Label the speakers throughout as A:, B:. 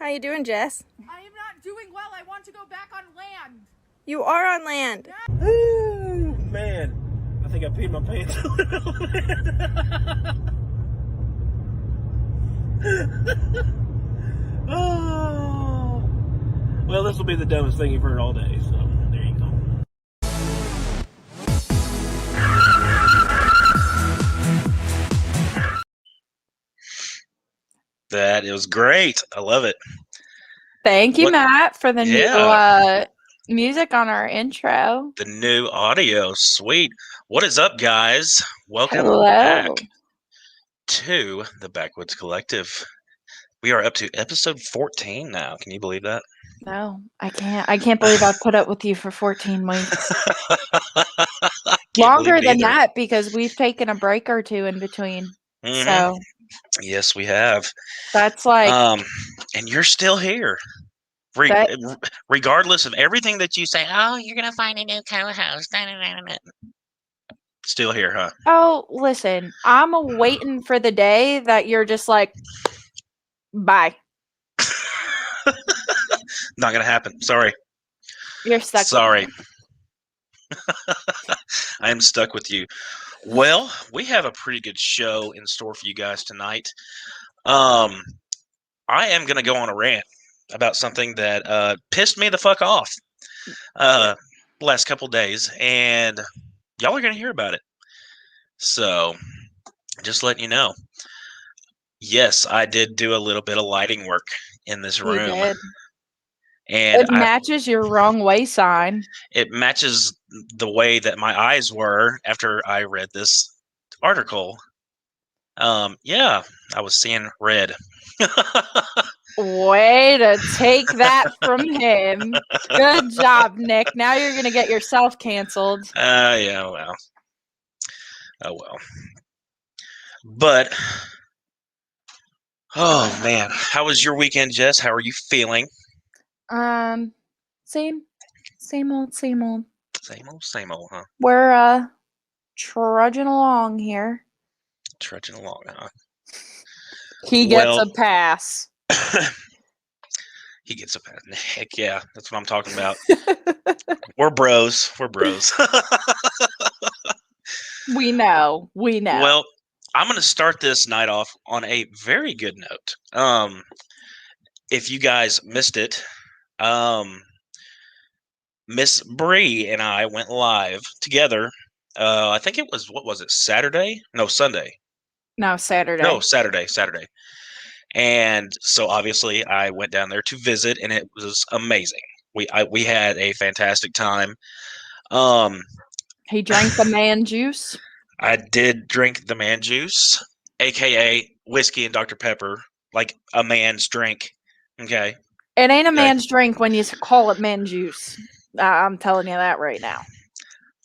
A: How you doing, Jess?
B: I am not doing well. I want to go back on land.
A: You are on land.
B: Yeah.
C: Ooh, man. I think I peed my pants a little bit. Oh. Well, this will be the dumbest thing you've heard all day, so there you go.
D: That was great. I love it.
E: Thank you,
D: What-
E: Matt, for the
D: Yeah.
E: new music on our intro.
D: The new audio. Sweet. What is up, guys? Welcome
E: Hello.
D: back to the Backwoods Collective. We are up to episode 14 now. Can you believe that?
E: No, I can't. I can't believe I've put up with you for 14 weeks.
D: Can't
E: Longer
D: believe it
E: than
D: either.
E: that because we've taken a break or two in between.
D: Mhm.
E: So
D: Yes, we have.
E: that's like
D: And you're still here. Regardless of everything that you say, oh, you're going to find a new co-host. Still here, huh?
E: oh, listen, I'm waiting for the day that you're just like, bye.
D: Not going to happen. Sorry.
E: You're stuck.
D: Sorry. I am stuck with you. Well, we have a pretty good show in store for you guys tonight. I am going to go on a rant about something that pissed me the fuck off last couple days, and y'all are going to hear about it. So, just letting you know. Yes, I did do a little bit of lighting work in this
E: You
D: room.
E: did.
D: And
E: It matches your wrong way sign.
D: it matches the way that my eyes were after I read this article. Yeah, I was seeing red.
E: Way to take that from him. Good job, Nick. Now you're going to get yourself canceled.
D: Yeah, well. Oh, well. But, oh, man. How was your weekend, Jess? How are you feeling?
E: Same old.
D: Same old, huh?
E: We're trudging along here.
D: Trudging along, huh?
E: He gets a pass.
D: He gets a pass. Heck yeah, that's what I'm talking about. We're bros.
E: We know.
D: Well, I'm going to start this night off on a very good note. If you guys missed it, Miss Bree and I went live together. I think it was, what was it, Saturday? No, Sunday.
E: No, Saturday.
D: No, Saturday. And so obviously I went down there to visit, and it was amazing. We had a fantastic time.
E: He drank the man juice.
D: I did drink the man juice, aka whiskey and Dr. Pepper, like a man's drink. Okay.
E: It ain't a man's drink when you call it man juice. I'm telling you that right now.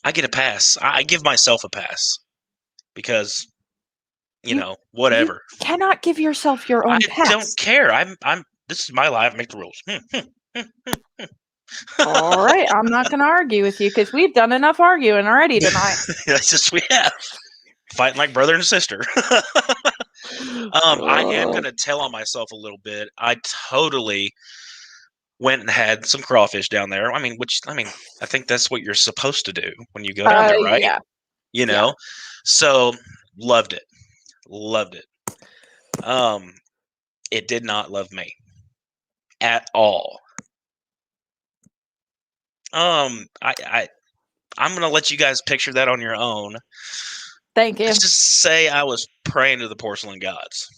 D: I get a pass. I give myself a pass because, you know, whatever.
E: You cannot give yourself your own pass.
D: I don't care. I'm. This is my life. Make the rules.
E: All right, I'm not going to argue with you because we've done enough arguing already tonight.
D: That's just we have. Fighting like brother and sister. I am going to tell on myself a little bit. I totally went and had some crawfish down there. I think that's what you're supposed to do when you go down there, right?
E: Yeah.
D: You know? Yeah. So, loved it. It did not love me at all. I'm gonna let you guys picture that on your own.
E: Thank you.
D: Let's just say I was praying to the porcelain gods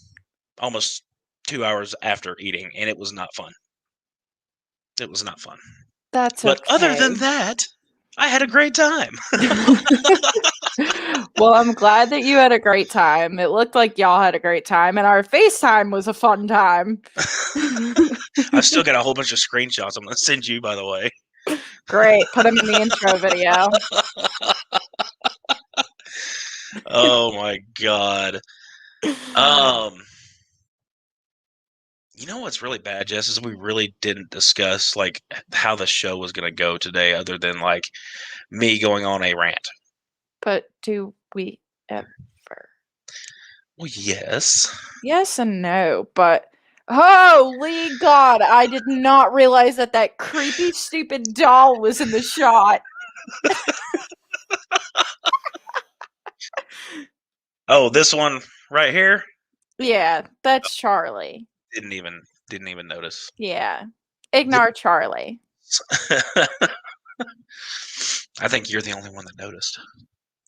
D: almost 2 hours after eating, and it was not fun.
E: That's
D: but
E: okay.
D: Other than that, I had a great time.
E: Well, I'm glad that you had a great time. It looked like y'all had a great time, and our FaceTime was a fun time.
D: I've still got a whole bunch of screenshots I'm going to send you, by the way.
E: Great. Put them in the intro video.
D: Oh, my God. You know what's really bad, Jess, is we really didn't discuss, like, how the show was going to go today other than, like, me going on a rant.
E: But do we ever?
D: Well, yes.
E: Yes and no, but Holy God, I did not realize that creepy, stupid doll was in the shot.
D: Oh, this one right here?
E: Yeah, that's Charlie.
D: Didn't even notice.
E: Yeah. Ignore Charlie.
D: I think you're the only one that noticed.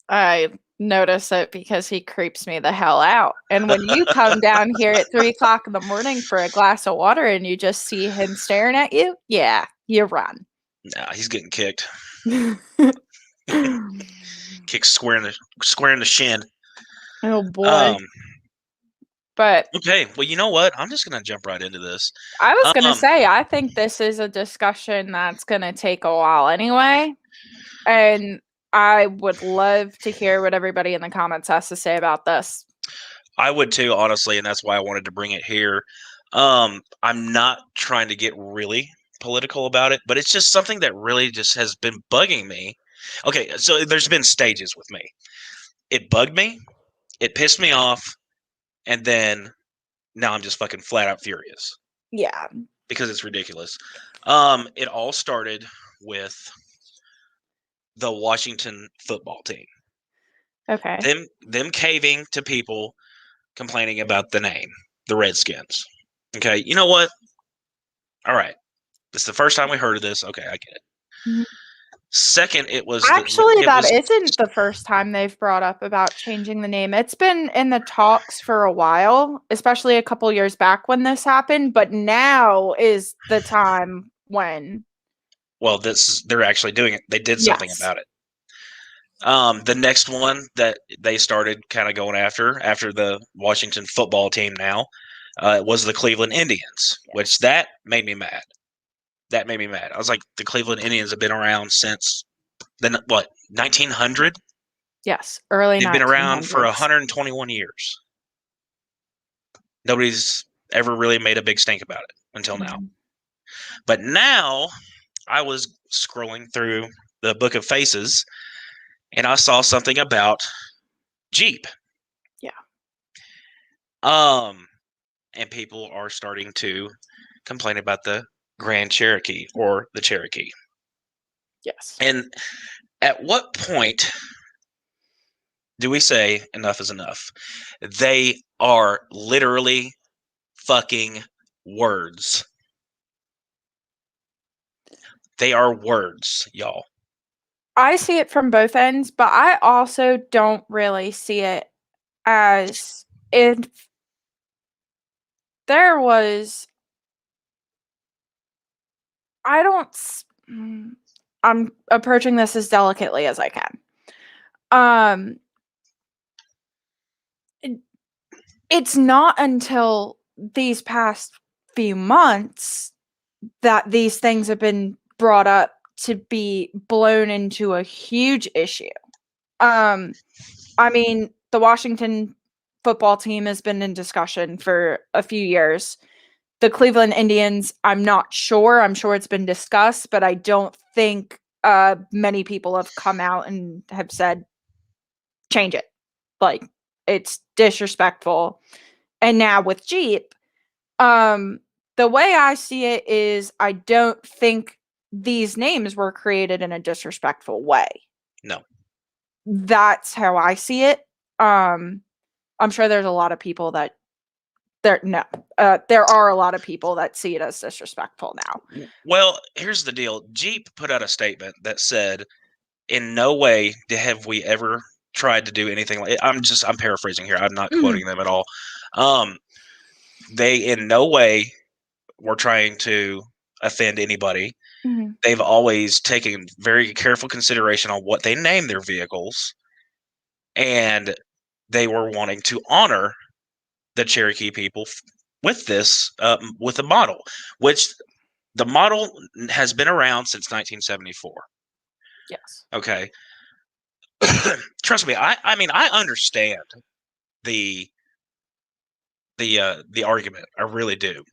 E: I notice it because he creeps me the hell out. And when you come down here at 3:00 in the morning for a glass of water and you just see him staring at you, yeah, you run.
D: Nah, he's getting kicked. Kicked square in the shin.
E: Oh boy. But
D: Okay, well, you know what? I'm just gonna jump right into this.
E: I was gonna say, I think this is a discussion that's gonna take a while anyway. And I would love to hear what everybody in the comments has to say about this.
D: I would too, honestly, and that's why I wanted to bring it here. I'm not trying to get really political about it, but it's just something that really just has been bugging me. Okay, so there's been stages with me. It bugged me, it pissed me off, and then now I'm just fucking flat out furious
E: Yeah.
D: because it's ridiculous. It all started with the Washington football team.
E: Okay.
D: Them caving to people complaining about the name, the Redskins. Okay, you know what? All right. This is the first time we heard of this. Okay, I get it.
E: Mhm.
D: Second, it was
E: Actually, that
D: was,
E: isn't the first time they've brought up about changing the name. It's been in the talks for a while, especially a couple years back when this happened, but now is the time when
D: well, they're actually doing it. They did something
E: Yes.
D: about it. The next one that they started kind of going after the Washington football team now was the Cleveland Indians, which that made me mad. That made me mad. I was like, the Cleveland Indians have been around since then, what, 1900?
E: Yes, early
D: They've been around for
E: 1900s.
D: 121 years. Nobody's ever really made a big stink about it until now.
E: Mhm.
D: But now I was scrolling through the Book of Faces and I saw something about Jeep.
E: Yeah.
D: And people are starting to complain about the Grand Cherokee or the Cherokee.
E: Yes.
D: And at what point do we say enough is enough? They are literally fucking words. They are words, y'all.
E: I see it from both ends, but I also don't really see it as if there was I don't s- mm, I'm approaching this as delicately as I can. Um it- it's not until these past few months that these things have been brought up to be blown into a huge issue. Um I mean, the Washington football team has been in discussion for a few years. The Cleveland Indians, I'm not sure. I'm sure it's been discussed, but I don't think many people have come out and have said, change it. Like, it's disrespectful. And now with Jeep, the way I see it is I don't think these names were created in a disrespectful way.
D: No.
E: That's how I see it. I'm sure there's a lot of people that there are a lot of people that see it as disrespectful now.
D: Well, here's the deal. Jeep put out a statement that said, in no way have we ever tried to do anything like I'm paraphrasing here. I'm not quoting them at all. They in no way were trying to offend anybody.
E: Mhm.
D: They've always taken very careful consideration on what they name their vehicles, and they were wanting to honor the Cherokee people with this, with a model, which the model has been around since 1974.
E: Yes.
D: Okay. Trust me, I mean, I understand the argument. I really do.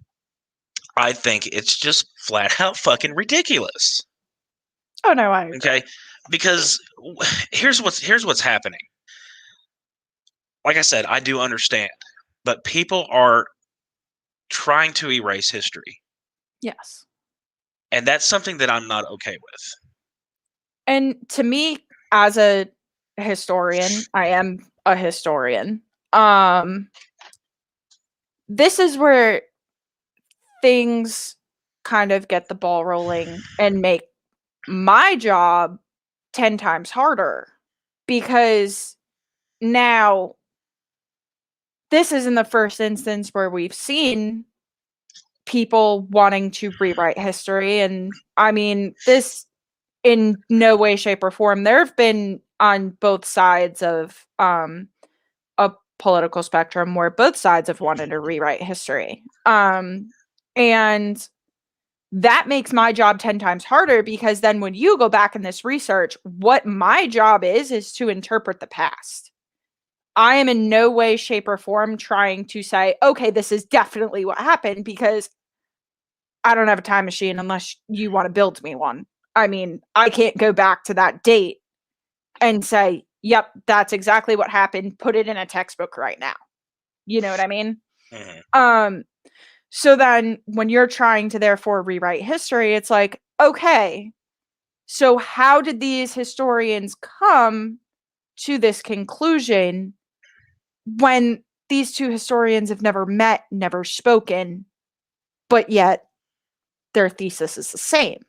D: I think it's just flat out fucking ridiculous.
E: Oh no, I agree.
D: Okay, because here's what's happening. Like I said, I do understand, but people are trying to erase history.
E: Yes.
D: And that's something that I'm not okay with.
E: And to me, as a historian, I am a historian. This is where things kind of get the ball rolling and make my job 10 times harder, because now this isn't the first instance where we've seen people wanting to rewrite history. And I mean, this in no way, shape, or form. There have been on both sides of a political spectrum where both sides have wanted to rewrite history. And that makes my job 10 times harder, because then when you go back in this research, what my job is to interpret the past. I am in no way, shape, or form trying to say, okay, this is definitely what happened, because I don't have a time machine unless you want to build me one. I mean, I can't go back to that date and say, yep, that's exactly what happened. Put it in a textbook right now. You know what I mean?
D: Mm-hmm.
E: So then when you're trying to therefore rewrite history, it's like, okay, so how did these historians come to this conclusion when these two historians have never met, never spoken, but yet their thesis is the same,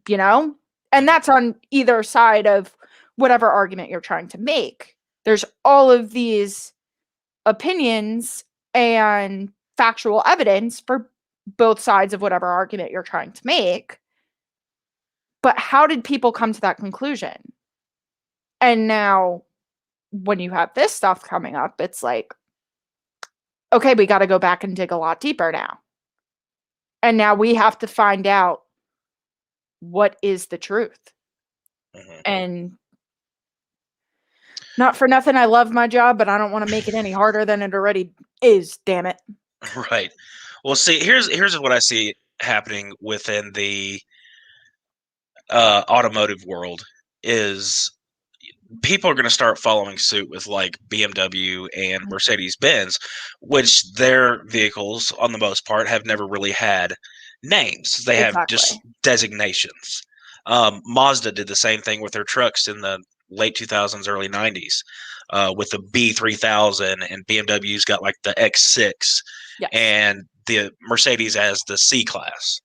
E: you know? And that's on either side of whatever argument you're trying to make. There's all of these opinions and factual evidence for both sides of whatever argument you're trying to make. But how did people come to that conclusion? And now, when you have this stuff coming up, it's like, okay, we got to go back and dig a lot deeper now. And now we have to find out what is the truth.
D: Mm-hmm.
E: And not for nothing, I love my job, but I don't want to make it any harder than it already is, damn it.
D: Right. Well, see, here's what I see happening within the automotive world is people are going to start following suit with like BMW and Mercedes-Benz, which their vehicles, on the most part, have never really had names. They have just
E: Exactly.
D: designations. Mazda did the same thing with their trucks in the late 2000s, early 90s, with the B3000, and BMW's got like the X6,
E: Yes.
D: and the Mercedes has the C class.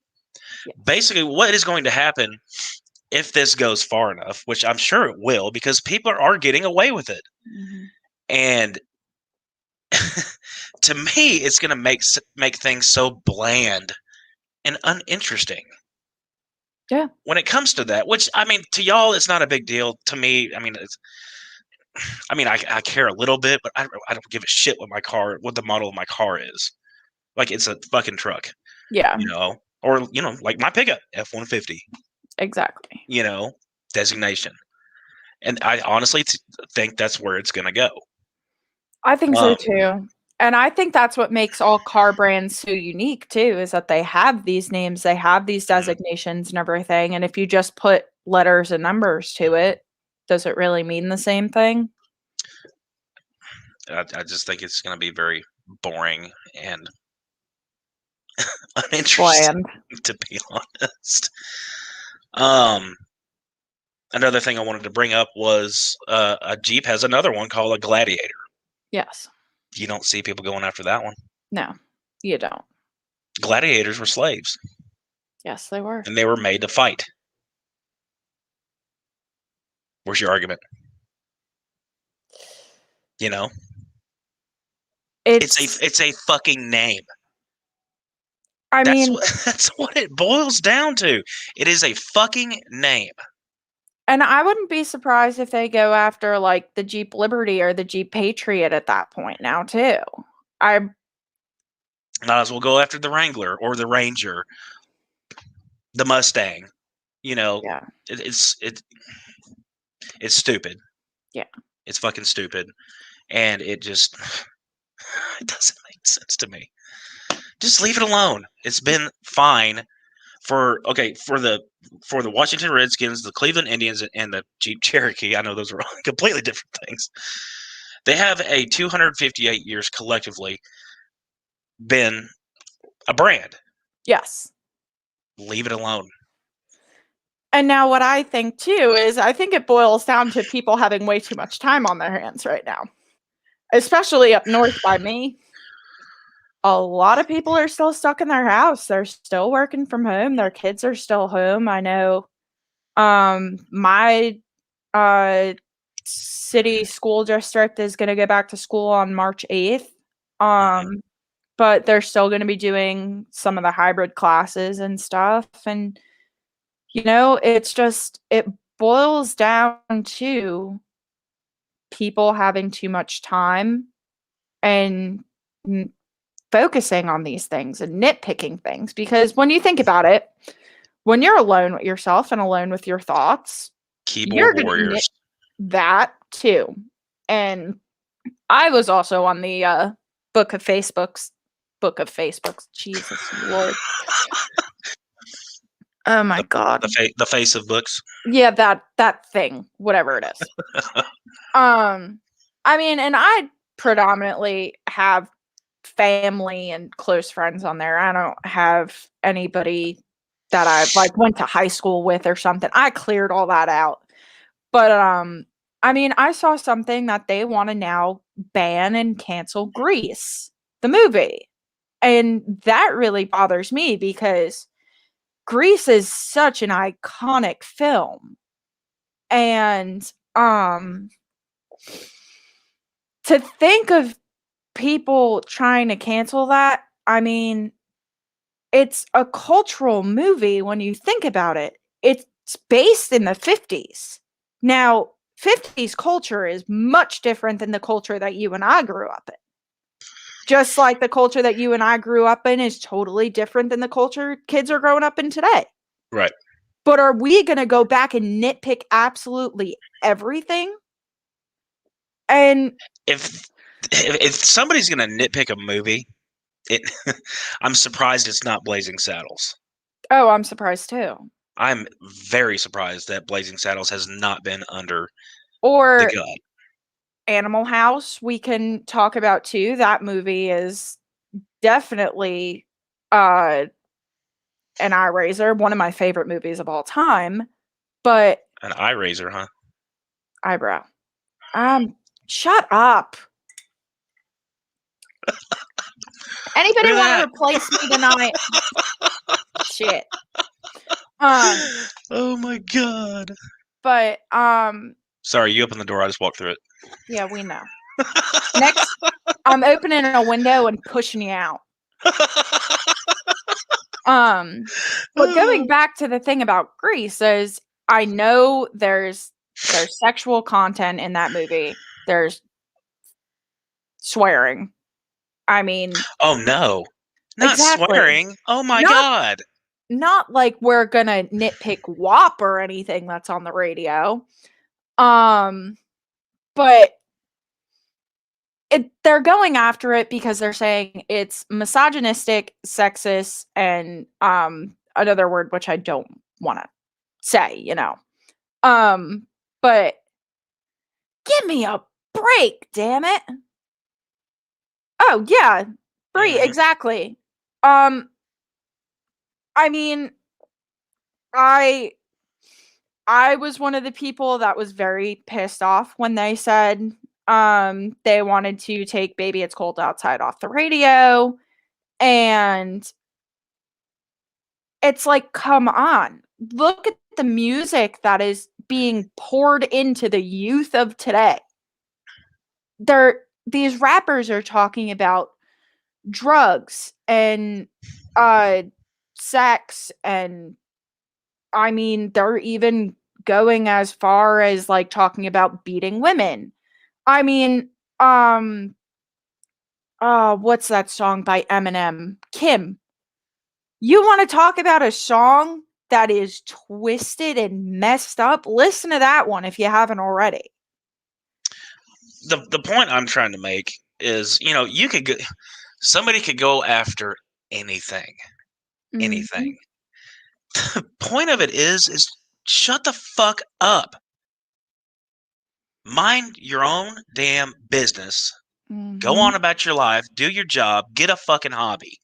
E: Yes.
D: Basically, what is going to happen if this goes far enough, which I'm sure it will, because people are getting away with it.
E: Mm-hmm.
D: And to me, it's going to make things so bland and uninteresting.
E: Yeah.
D: When it comes to that, which, I mean, to y'all, it's not a big deal. To me, I mean, I care a little bit, but I don't give a shit what the model of my car is. Like, it's a fucking truck.
E: Yeah.
D: You know? Or, like my pickup, F-150.
E: Exactly.
D: Designation. And I honestly think that's where it's going to go.
E: I think so too. And I think that's what makes all car brands so unique too, is that they have these names, they have these designations and everything. And if you just put letters and numbers to it, does it really mean the same thing?
D: I just think it's going to be very boring and uninteresting, to be honest. Another thing I wanted to bring up was a Jeep has another one called a Gladiator.
E: Yes.
D: You don't see people going after that one.
E: No, you don't.
D: Gladiators were slaves.
E: Yes, they were.
D: And they were made to fight. Where's your argument? It's a fucking name. That's what it boils down to. It is a fucking name.
E: And I wouldn't be surprised if they go after like the Jeep Liberty or the Jeep Patriot at that point now too.
D: Might as well go after the Wrangler or the Ranger, the Mustang.
E: Yeah.
D: It's stupid.
E: Yeah.
D: It's fucking stupid. And it doesn't make sense to me. Just leave it alone. It's been fine for the Washington Redskins, the Cleveland Indians, and the Jeep Cherokee. I know those are completely different things. They have a 258 years collectively been A brand.
E: Yes.
D: Leave it alone.
E: And now what I think too is I think it boils down to people having way too much time on their hands right now. Especially up north by me. A lot of people are still stuck in their house. They're still working from home. Their kids are still home. I know my city school district is going to go back to school on March 8th. But they're still going to be doing some of the hybrid classes and stuff. And, it's just, it boils down to people having too much time and focusing on these things and nitpicking things. Because when you think about it, when you're alone with yourself and alone with your thoughts, you're
D: Keyboard
E: going to
D: warriors.
E: that too. And I was also on the book of Facebooks. Jesus Lord. Oh my God.
D: The face of books.
E: Yeah, that thing, whatever it is. I mean, and I predominantly have family and close friends on there. I don't have anybody that I went to high school with or something. I cleared all that out. But I mean, I saw something that they want to now ban and cancel Grease, the movie. And that really bothers me because Grease is such an iconic film. And to think of people trying to cancel that, I mean, it's a cultural movie when you think about it. It's based in the 50s. Now, 50s culture is much different than the culture that you and I grew up in. Just like the culture that you and I grew up in is totally different than the culture kids are growing up in today.
D: Right.
E: But are we going to go back and nitpick absolutely everything? And
D: If somebody's gonna nitpick a movie, I'm surprised it's not Blazing Saddles.
E: oh, I'm surprised too.
D: I'm very surprised that Blazing Saddles has not been under the
E: Or
D: gun.
E: Animal House, we can talk about too. That movie is definitely an eye raiser, one of my favorite movies of all time. But
D: An eye raiser, huh?
E: eyebrow. Shut up. Anybody
D: Look at
E: want to replace me tonight? Shit.
D: Oh my God.
E: But
D: Sorry, you opened the door. I just walked through it.
E: yeah, we know. Next, I'm opening a window and pushing you out. But going back to the thing about Grease is I know there's sexual content in that movie. There's swearing. I mean,
D: Oh no. Not
E: exactly.
D: swearing. Oh my
E: Not-
D: God.
E: Not like we're gonna nitpick WAP or anything that's on the radio. But they're going after it because they're saying it's misogynistic, sexist, and another word which I don't want to say, but give me a break, damn it. Oh yeah, Brie, exactly. I mean, I was one of the people that was very pissed off when they said they wanted to take Baby It's Cold Outside off the radio, and it's like, come on. Look at the music that is being poured into the youth of today. These rappers are talking about drugs and sex, and I mean, they're even going as far as like talking about beating women. I mean, what's that song by Eminem? Kim. You want to talk about a song that is twisted and messed up? Listen to that one if you haven't already.
D: The point I'm trying to make is, you could go, somebody could go after anything. Anything. The point of it is shut the fuck up. Mind your own damn business. Go on about your life. Do your job. Get a fucking hobby.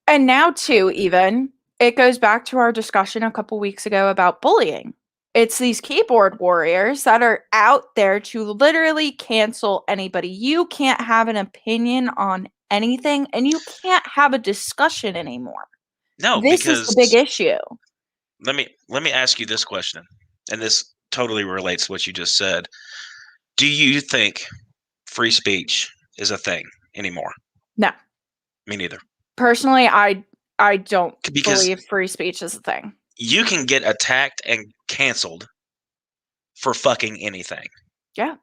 E: And now, too, even, it goes back to our discussion a couple weeks ago about bullying. It's these keyboard warriors that are out there to literally cancel anybody. You can't have an opinion on anything, and you can't have a discussion anymore.
D: No,
E: This is the
D: because
E: big issue.
D: let me ask you this question, and this totally relates to what you just said. Do you think free speech is a thing anymore?
E: No.
D: Me neither.
E: Personally, I don't
D: Because
E: believe free speech is a thing.
D: you can get attacked and canceled for fucking anything.
E: Yeah.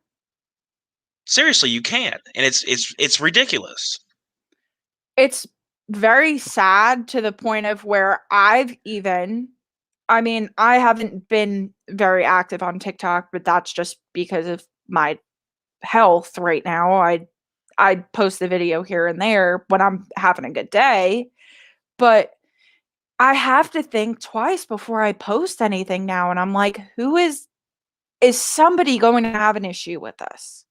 D: Seriously, you can, and it's ridiculous.
E: It's very sad to the point of where I haven't been very active on TikTok, but that's just because of my health right now. I post a video here and there when I'm having a good day, but I have to think twice before I post anything now, and I'm like, who is somebody going to have an issue with this?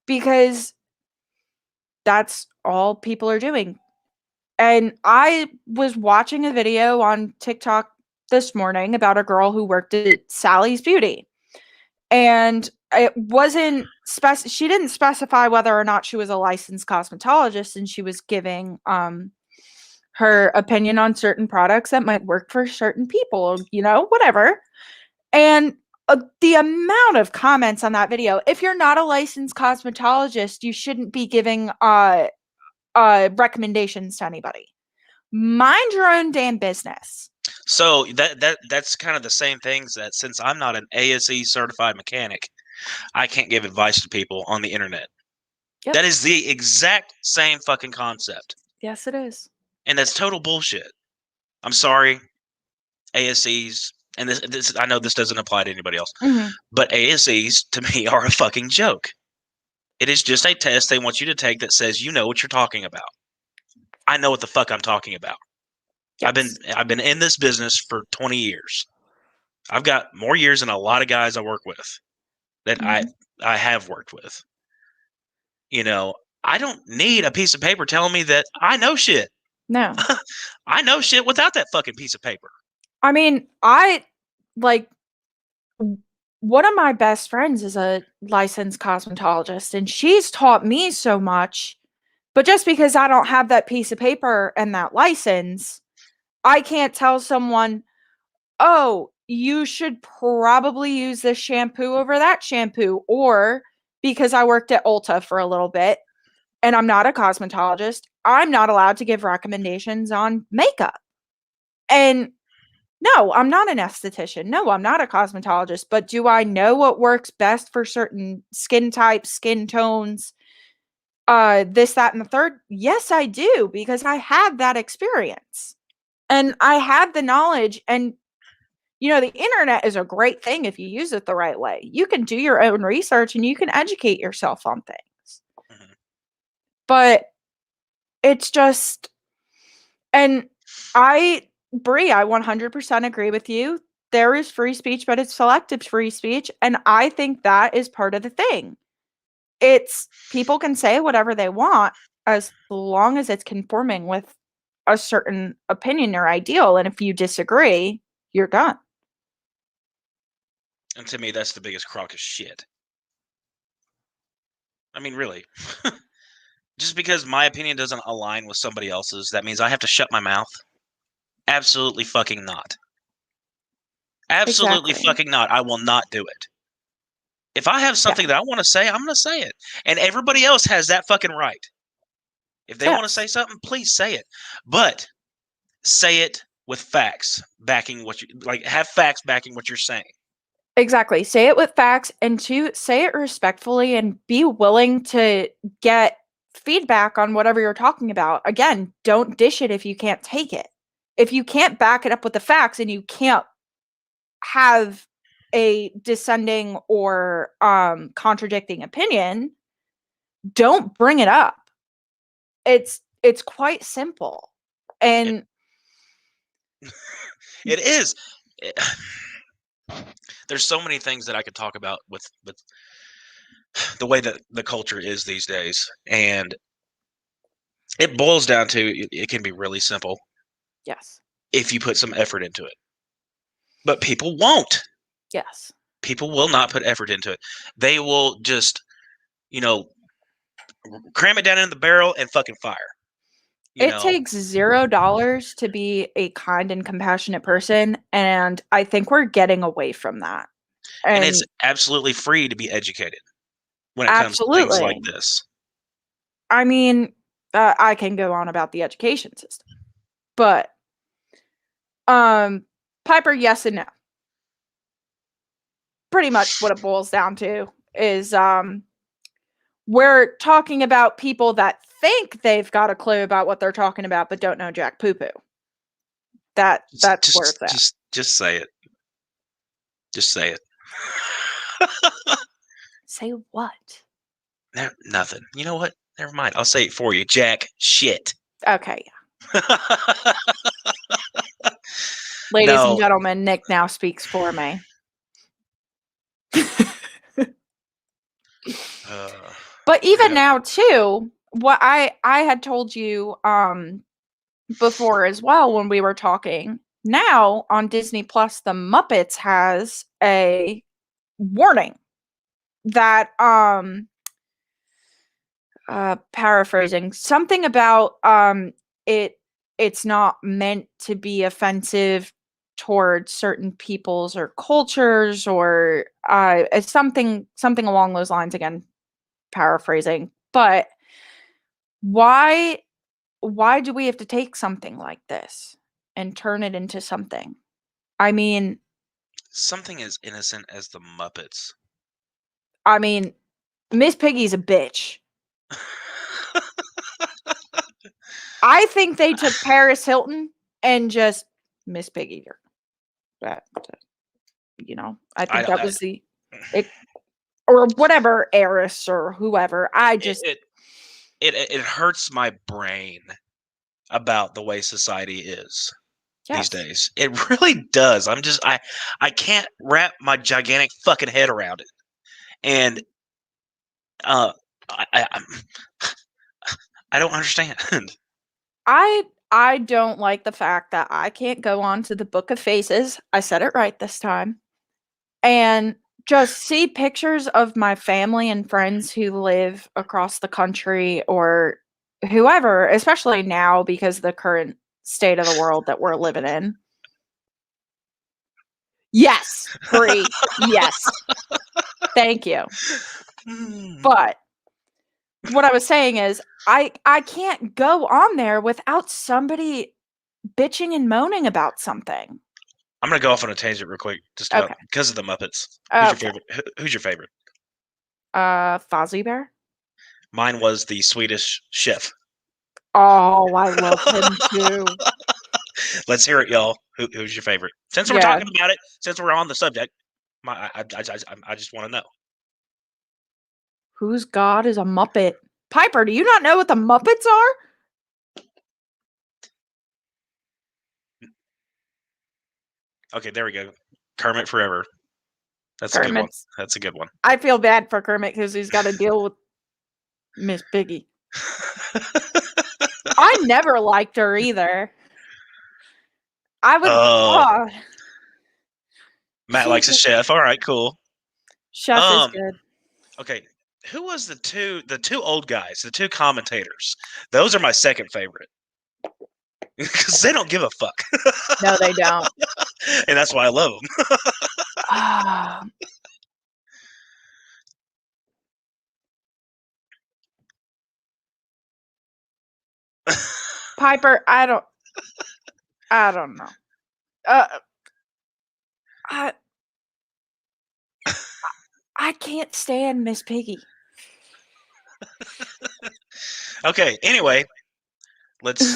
E: Because that's all people are doing. And I was watching a video on TikTok this morning about a girl who worked at Sally's Beauty. And it wasn't she didn't specify whether or not she was a licensed cosmetologist, and she was giving her opinion on certain products that might work for certain people, whatever. And the amount of comments on that video, if you're not a licensed cosmetologist, you shouldn't be giving recommendations to anybody. Mind your own damn business.
D: So that's kind of the same things that, since I'm not an ASE certified mechanic, I can't give advice to people on the internet.
E: Yep.
D: That is the exact same fucking concept.
E: Yes, it is.
D: And that's total bullshit. I'm sorry, ASEs, and this I know this doesn't apply to anybody else, but ASEs to me are a fucking joke. It is just a test they want you to take that says you know what you're talking about. I know what the fuck I'm talking about. Yes. I've been in this business for 20 years. I've got more years than a lot of guys I work with that I have worked with. I don't need a piece of paper telling me that I know shit.
E: No.
D: I know shit without that fucking piece of paper.
E: I mean, one of my best friends is a licensed cosmetologist, and she's taught me so much. But just because I don't have that piece of paper and that license, I can't tell someone, oh, you should probably use this shampoo over that shampoo. Or because I worked at Ulta for a little bit and I'm not a cosmetologist, I'm not allowed to give recommendations on makeup. And no, I'm not an esthetician. No, I'm not a cosmetologist. But do I know what works best for certain skin types, skin tones, this, that, and the third? Yes, I do, because I had that experience. And I have the knowledge. And, the internet is a great thing if you use it the right way. You can do your own research and you can educate yourself on things. But it's just, and Bree, I 100% agree with you. There is free speech, but it's selective free speech. And I think that is part of the thing. It's people can say whatever they want as long as it's conforming with a certain opinion or ideal. And if you disagree, you're done.
D: And to me, that's the biggest crock of shit. I mean, really. Just because my opinion doesn't align with somebody else's, that means I have to shut my mouth? Absolutely fucking not. Absolutely fucking not. I will not do it. If I have something that I want to say, I'm going to say it. And everybody else has that fucking right. If they want to say something, please say it. But say it with facts backing what you have facts backing what you're saying.
E: Exactly. Say it with facts, and say it respectfully and be willing to get feedback on whatever you're talking about. Again, don't dish it if you can't take it. If you can't back it up with the facts and you can't have a dissenting or contradicting opinion, don't bring it up. It's quite simple. And
D: it is. There's so many things that I could talk about with the way that the culture is these days. And It boils down to it can be really simple
E: Yes.
D: if you put some effort into it. But people won't.
E: Yes.
D: People will not put effort into it. They will just, cram it down in the barrel and fucking fire.
E: It takes $0 to be a kind and compassionate person, and I think we're getting away from that.
D: And
E: And
D: it's absolutely free to be educated when it comes to things like
E: absolutely.
D: this.
E: I mean, I can go on about the education system, but Piper, yes and no. Pretty much what it boils down to is we're talking about people that think they've got a clue about what they're talking about, but don't know jack poo poo. That's where it's at.
D: Just say it. Just say it.
E: Say what?
D: No, nothing. You know what? Never mind. I'll say it for you. Jack shit.
E: Okay, yeah. Ladies and
D: No.
E: gentlemen, Nick now speaks for me. But even now too, what I had told you before as well when we were talking, now on Disney Plus, the Muppets has a warning that paraphrasing something about it's not meant to be offensive towards certain peoples or cultures, or it's something along those lines, again paraphrasing. But why do we have to take something like this and turn it into something? I mean,
D: something as innocent as the Muppets.
E: I mean, Miss Piggy's a bitch. I think they took Paris Hilton and just Miss Piggy her. That, I think that was or whatever heiress or whoever. I just
D: it hurts my brain about the way society is these days. It really does. I can't wrap my gigantic fucking head around it. And I don't understand.
E: I don't like the fact that I can't go on to the Book of Faces. I said it right this time. And just see pictures of my family and friends who live across the country or whoever, especially now because of the current state of the world that we're living in. Yes, Bree. Yes. Thank you. But what I was saying is I can't go on there without somebody bitching and moaning about something.
D: I'm gonna go off on a tangent real quick, just about because of the Muppets. Who's your favorite? Who's your favorite?
E: Fozzie Bear.
D: Mine was the Swedish chef.
E: Oh, I love him too.
D: Let's hear it, y'all. Who's your favorite? Since we're talking about it, since we're on the subject, I just want to know.
E: Whose god is a Muppet? Piper, do you not know what the Muppets are?
D: Okay, there we go. Kermit forever. That's a good one. That's a good one.
E: I feel bad for Kermit because he's got to deal with Miss Piggy. I never liked her either. I would.
D: Matt likes a chef. All right, cool.
E: Chef is good.
D: Okay, who was the two old guys, the two commentators? Those are my second favorite because they don't give a fuck.
E: No, they don't,
D: and that's why I love them.
E: Piper, I don't know. I can't stand Miss Piggy.
D: Okay, anyway, let's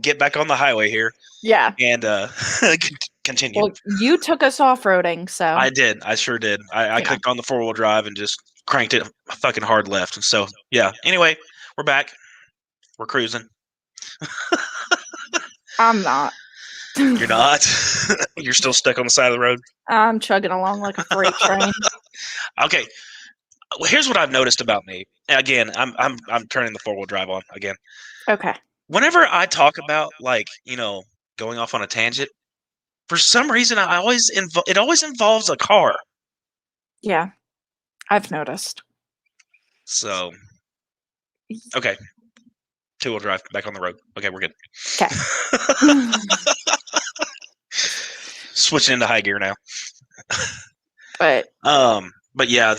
D: get back on the highway here.
E: Yeah.
D: And continue.
E: Well, you took us off-roading, so.
D: I did. I sure did. I clicked on the 4-wheel drive and just cranked it fucking hard left. And so, yeah. Anyway, we're back. We're cruising.
E: I'm not.
D: You're not? You're still stuck on the side of the road?
E: I'm chugging along like a freight train.
D: Okay. Here's what I've noticed about me. Again, I'm turning the 4-wheel drive on again.
E: Okay.
D: Whenever I talk about going off on a tangent, for some reason it always involves a car.
E: Yeah. I've noticed.
D: So, okay, 2-wheel drive back on the road. Okay, we're good.
E: Okay.
D: Switching into high gear now.
E: But
D: But yeah,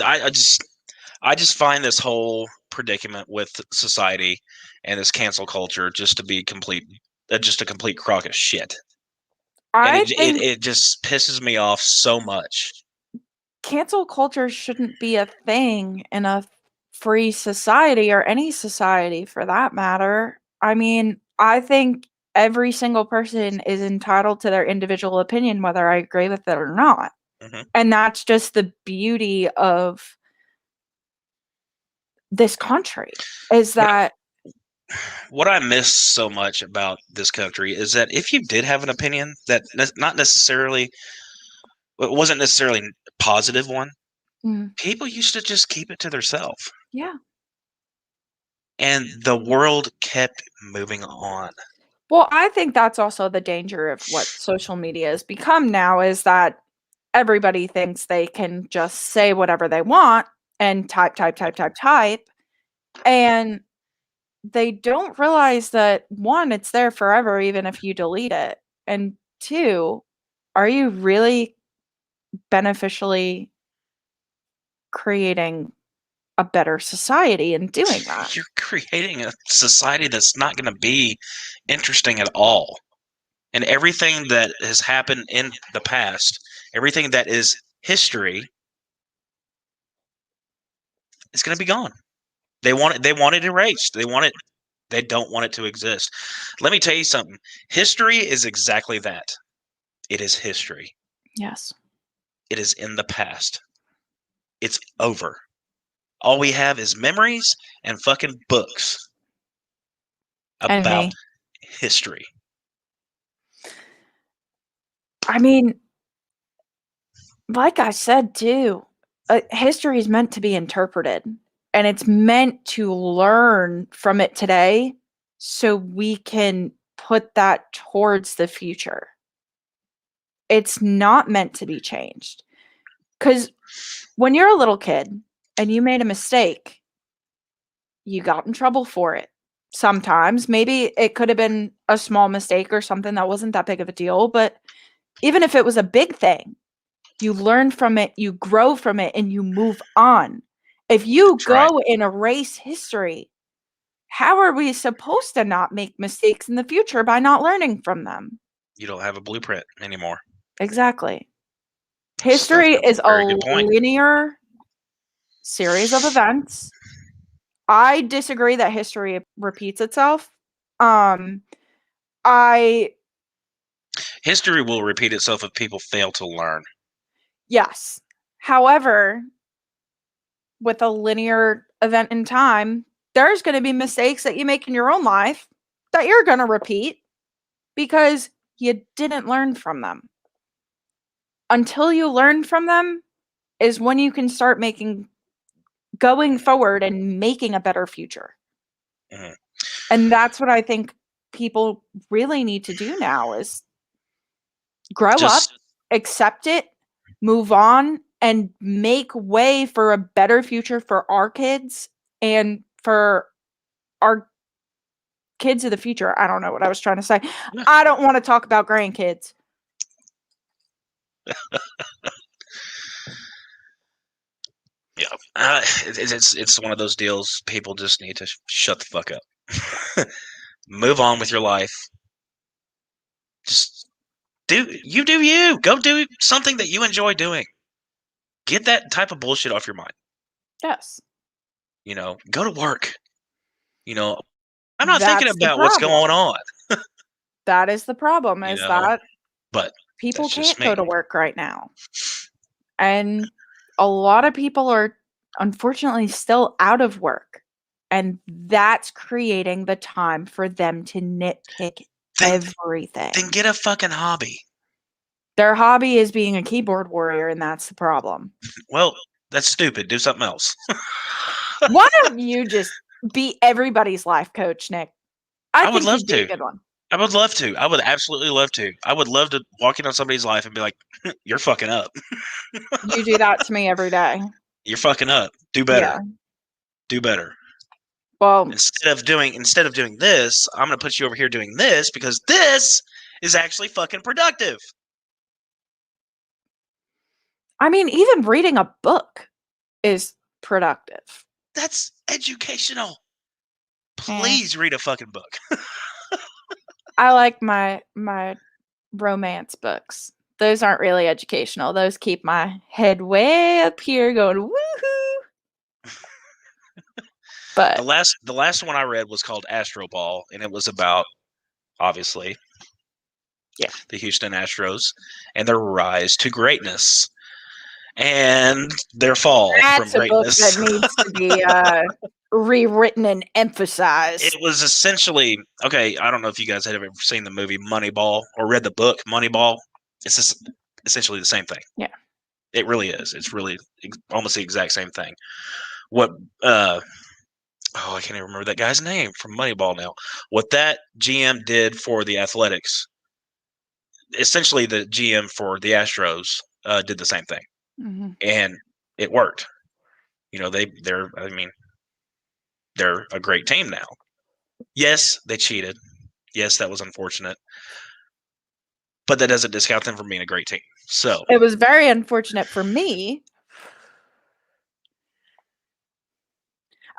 D: I just find this whole predicament with society and this cancel culture just to be just a complete crock of shit. And
E: I think
D: it just pisses me off so much.
E: cancel culture shouldn't be a thing in a free society or any society for that matter. I mean, I think every single person is entitled to their individual opinion, whether I agree with it or not.
D: Mhm.
E: And that's just the beauty of this country is that
D: What I miss so much about this country is that if you did have an opinion that not necessarily it wasn't necessarily a positive one,
E: Mm,
D: people used to just keep it to themselves.
E: yeah.
D: And the world kept moving on.
E: Well, I think that's also the danger of what social media has become now is that everybody thinks they can just say whatever they want and type, type, type, type, type. And they don't realize that one, it's there forever, even if you delete it. And two, are you really beneficially creating a better society in doing that?
D: You're creating a society that's not going to be interesting at all. And everything that has happened in the past, everything that is history, is going to be gone. They want it erased. They don't want it to exist. Let me tell you something. History is exactly that. It is history.
E: Yes.
D: It is in the past. It's over. All we have is memories and fucking books
E: And
D: about
E: me.
D: history.
E: I mean, like I said too, history is meant to be interpreted and it's meant to learn from it today so we can put that towards the future. It's not meant to be changed. Because when you're a little kid and you made a mistake, you got in trouble for it. Sometimes, maybe it could have been a small mistake or something that wasn't that big of a deal, but even if it was a big thing, you learn from it, you grow from it, and you move on. If you
D: That's right.
E: go and erase history, how are we supposed to not make mistakes in the future by not learning from them?
D: You don't have a blueprint anymore.
E: Exactly.
D: That's
E: History
D: a
E: is
D: very
E: a
D: good point.
E: linear series of events. I disagree that history repeats itself. Um, I
D: History will repeat itself if people fail to learn.
E: yes. However, with a linear event in time, there's going to be mistakes that you make in your own life that you're going to repeat because you didn't learn from them. Until you learn from them is when you can start going forward and making a better future.
D: Mhm.
E: And that's what I think people really need to do now is grow up,
D: Just
E: accept it, move on, and make way for a better future for our kids and for our kids of the future. I don't know what I was trying to say.
D: Yeah.
E: I don't want to talk about grandkids.
D: yeah, it's one of those deals. People just need to shut the fuck up. Move on with your life. Just do you. Go do something that you enjoy doing. Get that type of bullshit off your mind.
E: Yes.
D: Go to work. I'm not thinking
E: That's the
D: about what's
E: problem.
D: going on.
E: That is the problem
D: You
E: is
D: know,
E: that
D: but
E: people
D: that's just
E: can't go
D: me.
E: to work right now. And a lot of people are unfortunately still out of work. And that's creating the time for them to nitpick
D: Then
E: everything.
D: get a fucking hobby.
E: Their hobby is being a keyboard warrior, and that's the problem.
D: Well, That's stupid. Do something else.
E: Why don't you just be everybody's life coach, Nick? I
D: would
E: think
D: love
E: you'd be a
D: to.
E: good one.
D: I would love to. I would absolutely love to. I would love to walk into somebody's life and be like, "You're fucking up.
E: You do that to me every day.
D: You're fucking up. Do better.
E: Yeah.
D: Do better."
E: Well,
D: Instead of doing this, I'm going to put you over here doing this because this is actually fucking productive.
E: I mean, even reading a book is productive.
D: That's educational. Please read a fucking book.
E: I like my romance books. Those aren't really educational. Those keep my head way up here going woohoo. But
D: The last one I read was called Astro Ball, and it was about, obviously, the Houston Astros and their rise to greatness and their fall
E: that's
D: from
E: a book
D: greatness.
E: that needs to be rewritten and emphasized.
D: It was essentially, okay, I don't know if you guys have ever seen the movie Moneyball or read the book Moneyball. It's just essentially the same thing.
E: Yeah.
D: It really is. It's really almost the exact same thing. What I can't even remember that guy's name from Moneyball now. What that GM did for the Athletics, essentially the GM for the Astros did the same thing.
E: Mm-hmm.
D: And it worked. You know, they're a great team now. Yes, they cheated. Yes, that was unfortunate. But that doesn't discount them from being a great team. So
E: it was very unfortunate for me.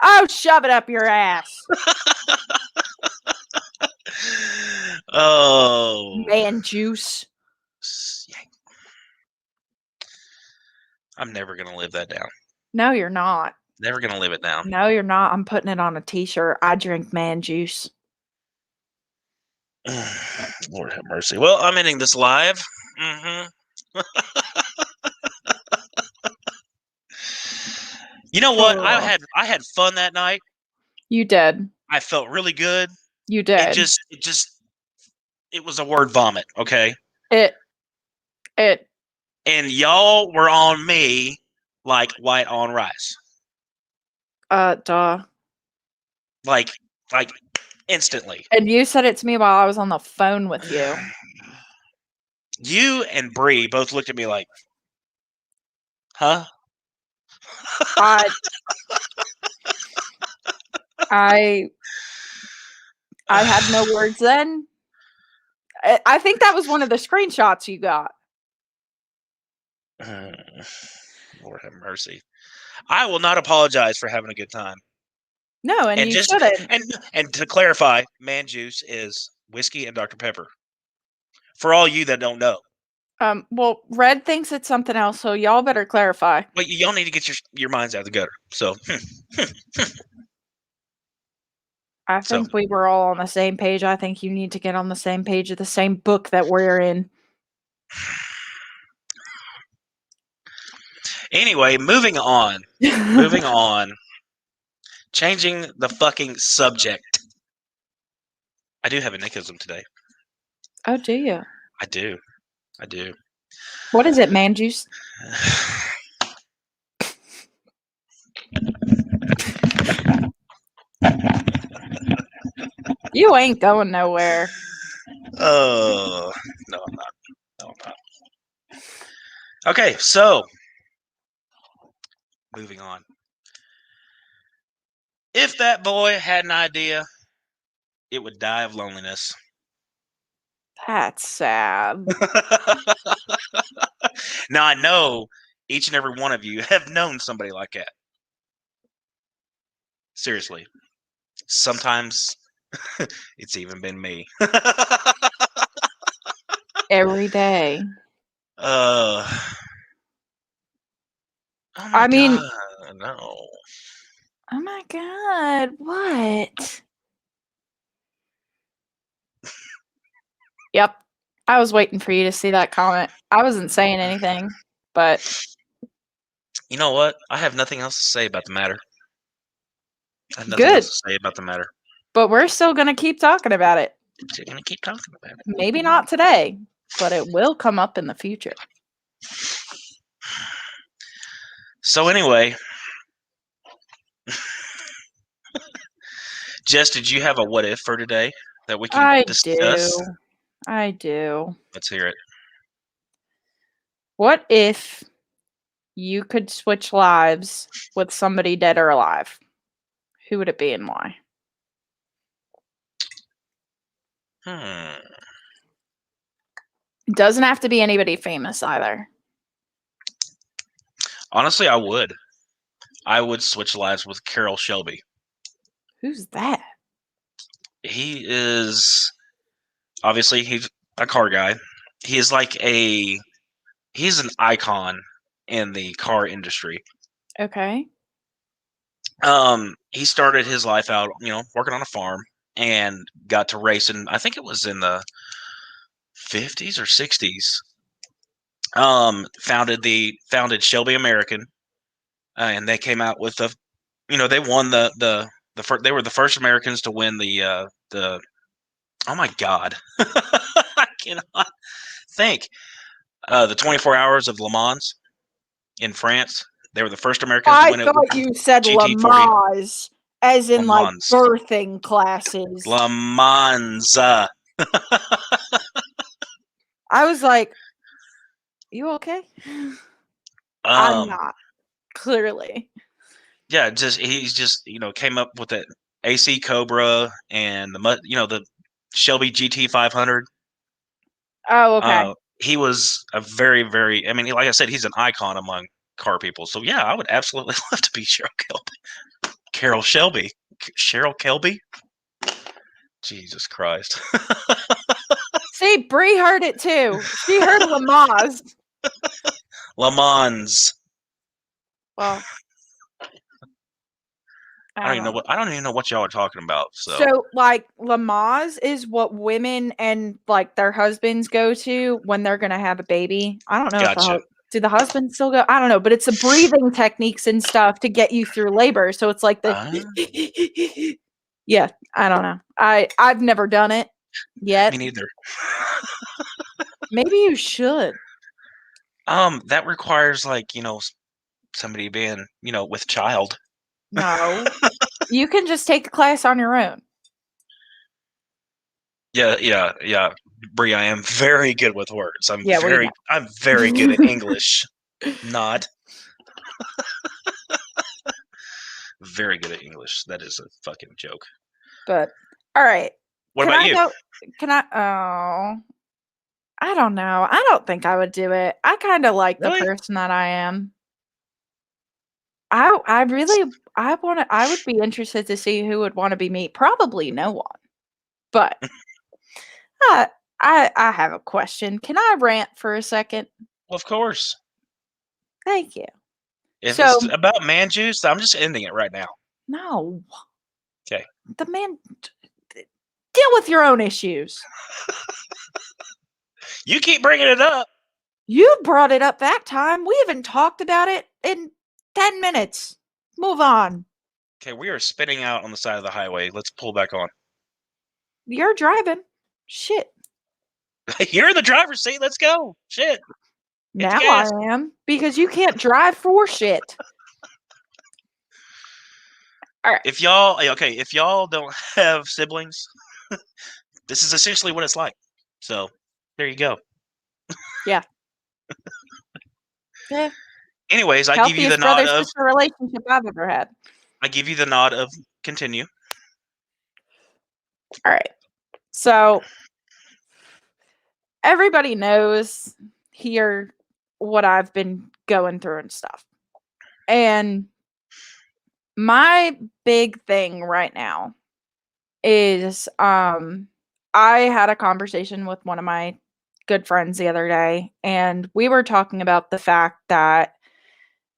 E: Oh, shove it up your ass.
D: Oh,
E: man juice.
D: I'm never gonna live that down.
E: No, you're not.
D: Never gonna live it down.
E: No, you're not. I'm putting it on a t-shirt. I drink man juice.
D: Lord have mercy. Well, I'm ending this live. Mm-hmm. You know what? I had fun that night.
E: You did.
D: I felt really good.
E: You did.
D: It was a word vomit, okay?
E: It.
D: And y'all were on me like white on rice.
E: Duh.
D: Like instantly.
E: And you said it to me while I was on the phone with you.
D: You and Bree both looked at me like, huh?
E: I had no words then. I think that was one of the screenshots you got.
D: Lord have mercy. I will not apologize for having a good time.
E: No, and you shouldn't.
D: And to clarify, man juice is whiskey and Dr. Pepper. For all you that don't know.
E: Well, Red thinks it's something else, so y'all better clarify.
D: Well, y'all need to get your minds out of the gutter. So
E: I think we were all on the same page. I think you need to get on the same page of the same book that we're in.
D: Anyway, moving on. Moving on. Changing the fucking subject. I do have a Nickism today.
E: Oh, do you?
D: I do.
E: What is it, man juice? You ain't going nowhere.
D: Oh, no, I'm not. Okay, so moving on. If that boy had an idea, it would die of loneliness.
E: That's sad.
D: Now, I know each and every one of you have known somebody like that. Seriously. Sometimes it's even been me.
E: Every day.
D: Oh
E: I mean,
D: God, no.
E: Oh my God, what? Yep. I was waiting for you to see that comment. I wasn't saying anything, but
D: you know what? I have nothing else to say about the matter. I have nothing
E: good.
D: else to say about the matter.
E: But we're still going to keep talking about it.
D: We're going to keep talking about it.
E: Maybe not today, but it will come up in the future.
D: So anyway, Jess, did you have a what if for today that we can
E: I
D: discuss?
E: do. I do.
D: Let's hear it.
E: What if you could switch lives with somebody dead or alive? Who would it be and why? It doesn't have to be anybody famous either.
D: Honestly, I would. I would switch lives with Carroll Shelby.
E: Who's that?
D: He is obviously he's a car guy. He is he's an icon in the car industry.
E: Okay.
D: He started his life out, working on a farm and got to racing. I think it was in the 50s or 60s. Founded Shelby American, and they came out with they won they were the first Americans to win the oh my god, I cannot think the 24 hours of Le Mans in France. They were the first Americans to
E: I
D: win it.
E: thought you said
D: GT40.
E: Lamaze, as in
D: Le
E: like
D: Mans.
E: birthing classes.
D: Le Mans.
E: I was like, you okay? I'm not. Clearly.
D: Yeah, he's just came up with that AC Cobra and the Shelby GT 500.
E: Oh, okay.
D: He was a very, very. I mean, like I said, he's an icon among car people. So yeah, I would absolutely love to be Carroll Shelby. Cheryl Kelby. Jesus Christ.
E: See, Bree heard it too. She heard Lamaze.
D: Le Mans.
E: Well,
D: I don't even know what y'all are talking about.
E: So like Lamaze is what women and like their husbands go to when they're gonna have a baby. I don't know
D: Gotcha.
E: if do the husbands still go? I don't know, but it's the breathing techniques and stuff to get you through labor. So it's like the yeah, I don't know. I've never done it yet.
D: Me neither.
E: Maybe you should.
D: That requires somebody being with child.
E: No. You can just take the class on your own.
D: Yeah. Bree, I am very good with words. I'm
E: I'm
D: very good at English. Not. Very good at English. That is a fucking joke.
E: But all right.
D: What about you?
E: I don't know. I don't think I would do it. I kind of like
D: Really?
E: the person that I am. I would be interested to see who would want to be me. Probably no one. But I have a question. Can I rant for a second?
D: Well, of course.
E: Thank you.
D: If it's about man juice, I'm just ending it right now.
E: No.
D: Okay.
E: The man deal with your own issues.
D: You keep bringing it up.
E: You brought it up that time. We haven't talked about it in 10 minutes. Move on.
D: Okay, we are spinning out on the side of the highway. Let's pull back on.
E: You're driving. Shit.
D: You're in the driver's seat. Let's go. Shit.
E: Now I am, because you can't drive for shit. All right.
D: If y'all don't have siblings, this is essentially what it's like. So there you go.
E: Yeah. Yeah.
D: Anyways, I give you the nod of
E: relationship I've ever had.
D: I give you the nod of continue.
E: All right. So everybody knows here what I've been going through and stuff. And my big thing right now is I had a conversation with one of my good friends the other day, and we were talking about the fact that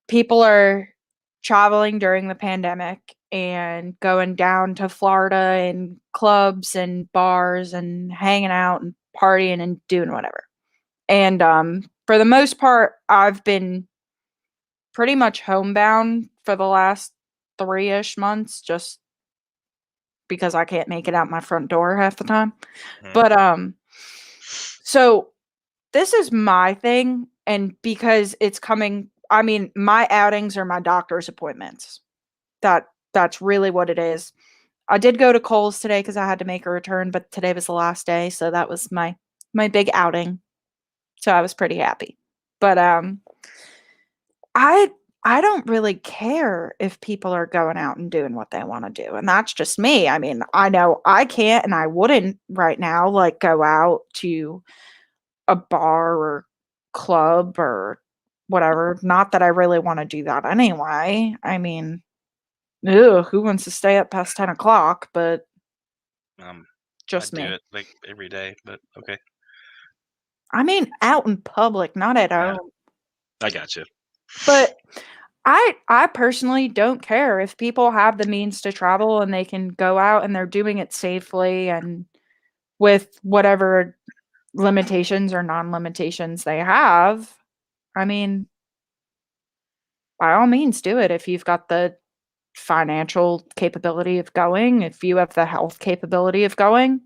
E: people are traveling during the pandemic and going down to Florida and clubs and bars and hanging out and partying and doing whatever. And for the most part, I've been pretty much homebound for the last 3-ish months, just because I can't make it out my front door half the time.
D: Mhm.
E: But so this is my thing, and because it's coming I mean, my outings are my doctor's appointments. That's really what it is. I did go to Kohl's today because I had to make a return, but today was the last day, so that was my big outing. So I was pretty happy. But I I don't really care if people are going out and doing what they want to do. And that's just me. I mean, I know I can't and I wouldn't right now like go out to a bar or club or whatever. Not that I really want to do that anyway. I mean, ew, who wants to stay up past 10 o'clock? But
D: I
E: just
D: do
E: me.
D: it like every day, but okay.
E: I mean, out in public, not at
D: Yeah,
E: home.
D: I got you.
E: But I personally don't care if people have the means to travel and they can go out and they're doing it safely and with whatever limitations or non-limitations they have. I mean, by all means do it if you've got the financial capability of going, if you have the health capability of going,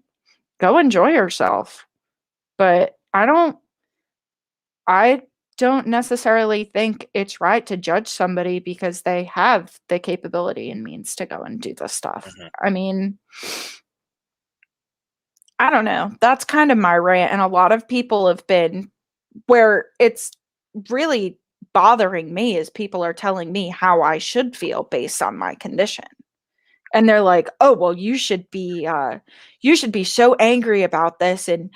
E: go enjoy yourself. But I don't necessarily think it's right to judge somebody because they have the capability and means to go and do this stuff.
D: Mhm.
E: I mean, I don't know. That's kind of my rant. And a lot of people have been where it's really bothering me is people are telling me how I should feel based on my condition. And they're like, "Oh, well, you should be so angry about this and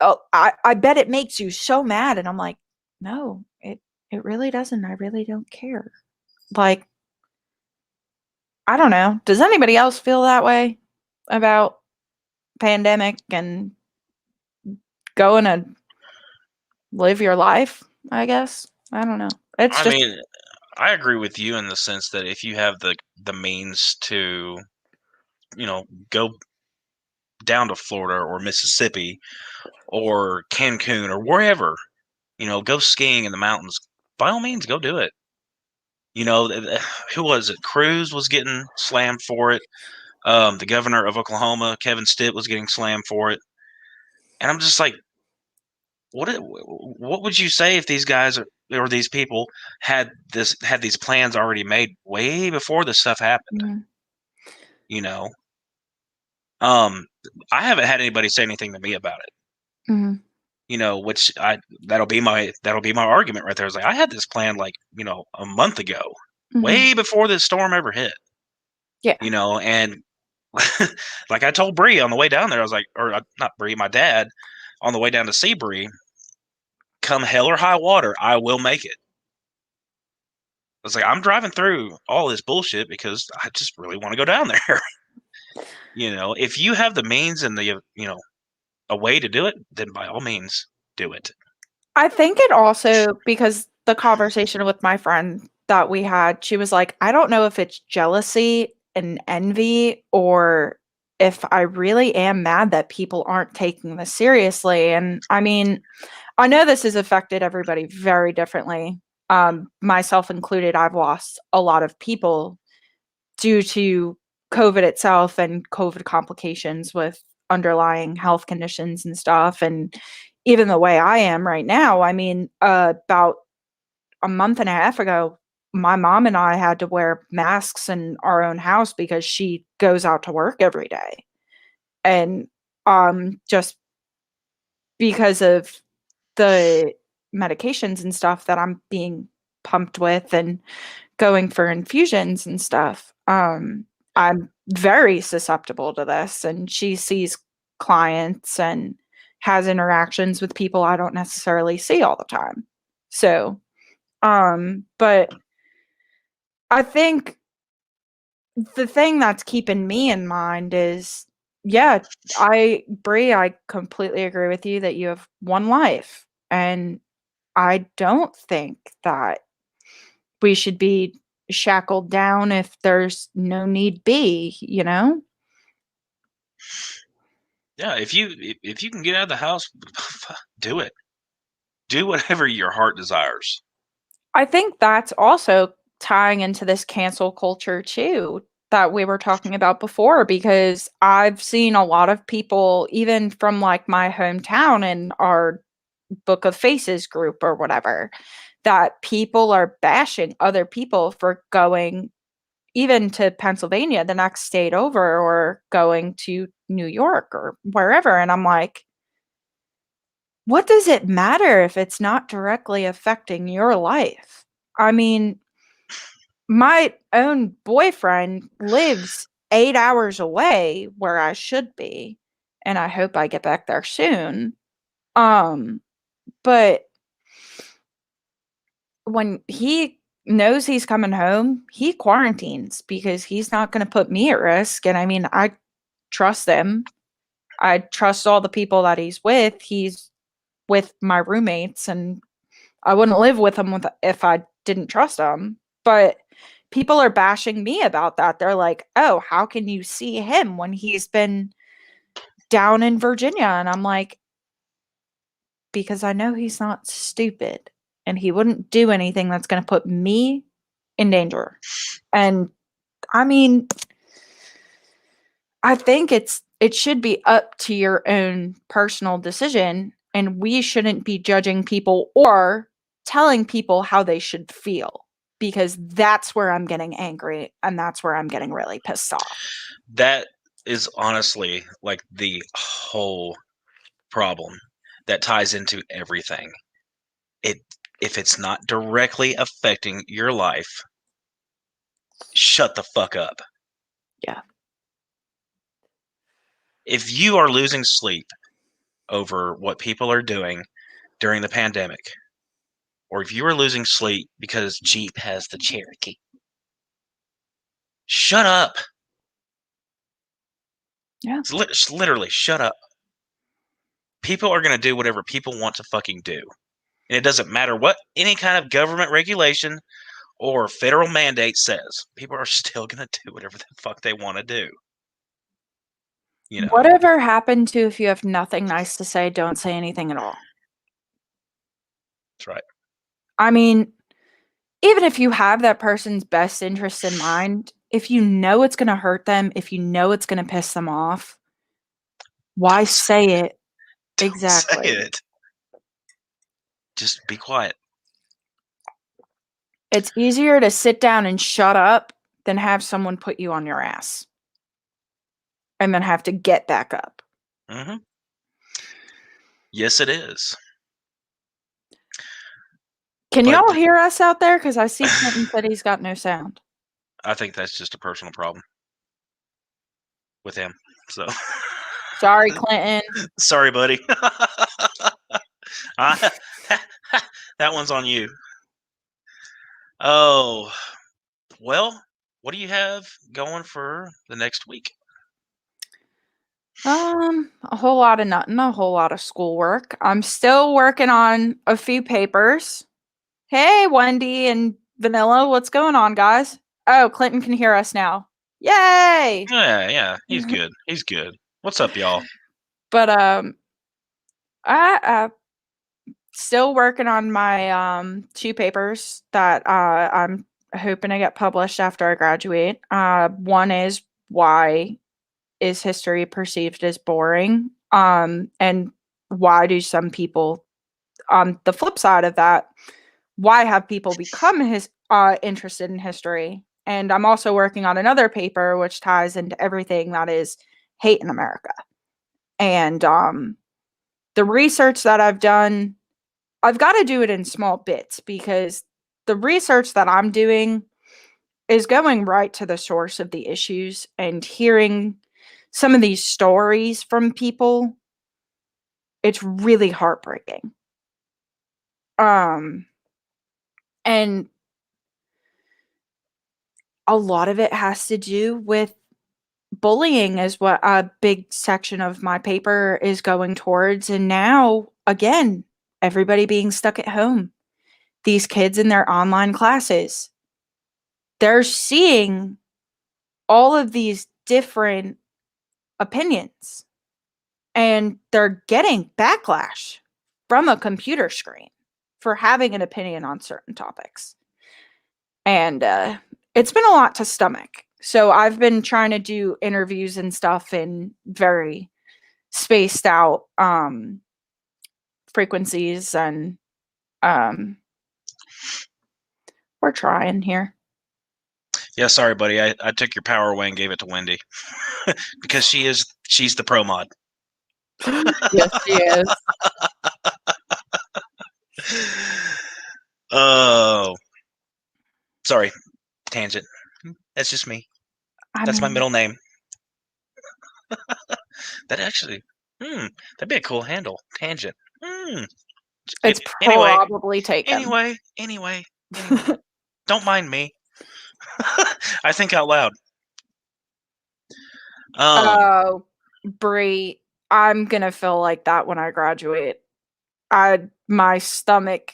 E: oh, I bet it makes you so mad." And I'm like, "No, it really doesn't. I really don't care." Like, I don't know. Does anybody else feel that way about pandemic and going to live your life, I guess? I don't know. It's
D: I
E: just
D: mean, I agree with you in the sense that if you have the means to, go down to Florida or Mississippi or Cancun or wherever, go skiing in the mountains, by all means, go do it. Who was it? Cruz was getting slammed for it. The governor of Oklahoma, Kevin Stitt, was getting slammed for it. And I'm just like, what would you say if these guys or these people had these plans already made way before this stuff happened?
E: Mhm,
D: You know, um, I haven't had anybody say anything to me about it.
E: mhm,
D: Which that'll be my argument right there. Is like I had this plan like a month ago,
E: mhm.
D: way before this storm ever hit.
E: Yeah.
D: And like I told Bree on the way down there, I was like, or not Bree, my dad, on the way down to see Bree, come hell or high water, I will make it. I was like, I'm driving through all this bullshit because I just really want to go down there. If you have the means and a way to do it, then by all means do it.
E: I think it also because the conversation with my friend that we had, she was like, "I don't know if it's jealousy and envy or if I really am mad that people aren't taking this seriously." And I mean, I know this has affected everybody very differently. Myself included, I've lost a lot of people due to COVID itself and COVID complications with underlying health conditions and stuff. And even the way I am right now, I mean, about a month and a half ago, my mom and I had to wear masks in our own house because she goes out to work every day. And just because of the medications and stuff that I'm being pumped with and going for infusions and stuff, I'm very susceptible to this, and she sees clients and has interactions with people I don't necessarily see all the time. So, but I think the thing that's keeping me in mind is, yeah, Bree, I completely agree with you that you have one life, and I don't think that we should be shackled down if there's no need be, you know?
D: Yeah, if you can get out of the house, do it. Do whatever your heart desires.
E: I think that's also tying into this cancel culture too that we were talking about before because I've seen a lot of people even from like my hometown in our Book of Faces group or whatever that people are bashing other people for going even to Pennsylvania, the next state over, or going to New York or wherever. And I'm like, what does it matter if it's not directly affecting your life? I mean, my own boyfriend lives 8 hours away where I should be, and I hope I get back there soon. But when he knows he's coming home, he quarantines because he's not going to put me at risk. And I mean, I trust him. I trust all the people that he's with. He's with my roommates, and I wouldn't live with him if I didn't trust him. But people are bashing me about that. They're like, "Oh, how can you see him when he's been down in Virginia?" And I'm like, because I know he's not stupid and he wouldn't do anything that's going to put me in danger. And I mean, I think it should be up to your own personal decision, and we shouldn't be judging people or telling people how they should feel, because that's where I'm getting angry and that's where I'm getting really pissed off.
D: That is honestly like the whole problem that ties into everything. If it's not directly affecting your life, shut the fuck up.
E: Yeah.
D: If you are losing sleep over what people are doing during the pandemic, or if you are losing sleep because Jeep has the Cherokee, shut up.
E: Yeah.
D: It's literally shut up. People are going to do whatever people want to fucking do. And it doesn't matter what any kind of government regulation or federal mandate says. People are still going to do whatever the fuck they want to do. You know,
E: Whatever happened to if you have nothing nice to say, don't say anything at all?
D: that's right.
E: I mean, even if you have that person's best interest in mind, if you know it's going to hurt them, if you know it's going to piss them off, why say it?
D: Don't
E: Exactly.
D: say it. Just be quiet.
E: It's easier to sit down and shut up than have someone put you on your ass and then have to get back up.
D: Mm-hmm. Yes, it is.
E: Can
D: But
E: y'all hear us out there? Because I see Clinton said he's got no sound.
D: I think that's just a personal problem with him. So
E: Sorry, Clinton.
D: sorry, buddy. That one's on you. Oh, well, what do you have going for the next week?
E: A whole lot of nothing, a whole lot of schoolwork. I'm still working on a few papers. Hey, Wendy and Vanilla, what's going on, guys? Oh, Clinton can hear us now. Yay!
D: Yeah, he's good. He's good. What's up, y'all?
E: But I still working on my 2 papers that I'm hoping to get published after I graduate. One is, why is history perceived as boring? And why do some people, on the flip side of that, why have people become interested in history? And I'm also working on another paper which ties into everything that is hate in America. And the research that I've done, I've got to do it in small bits, because the research that I'm doing is going right to the source of the issues, and hearing some of these stories from people, it's really heartbreaking. And a lot of it has to do with bullying, is what a big section of my paper is going towards. And now, again, everybody being stuck at home, these kids in their online classes, they're seeing all of these different opinions, and they're getting backlash from a computer screen for having an opinion on certain topics. And it's been a lot to stomach. So I've been trying to do interviews and stuff in very spaced out frequencies, and We're trying here.
D: Yeah, sorry, buddy. I took your power away and gave it to Wendy because she's the pro mod.
E: Yes, she is.
D: Oh, sorry, tangent. That's just me. That's my middle name. That actually, that'd be a cool handle. Tangent.
E: It's
D: Anyway,
E: probably taken.
D: Anyway. Don't mind me. I think out loud.
E: Oh, Brie, I'm gonna feel like that when I graduate. My stomach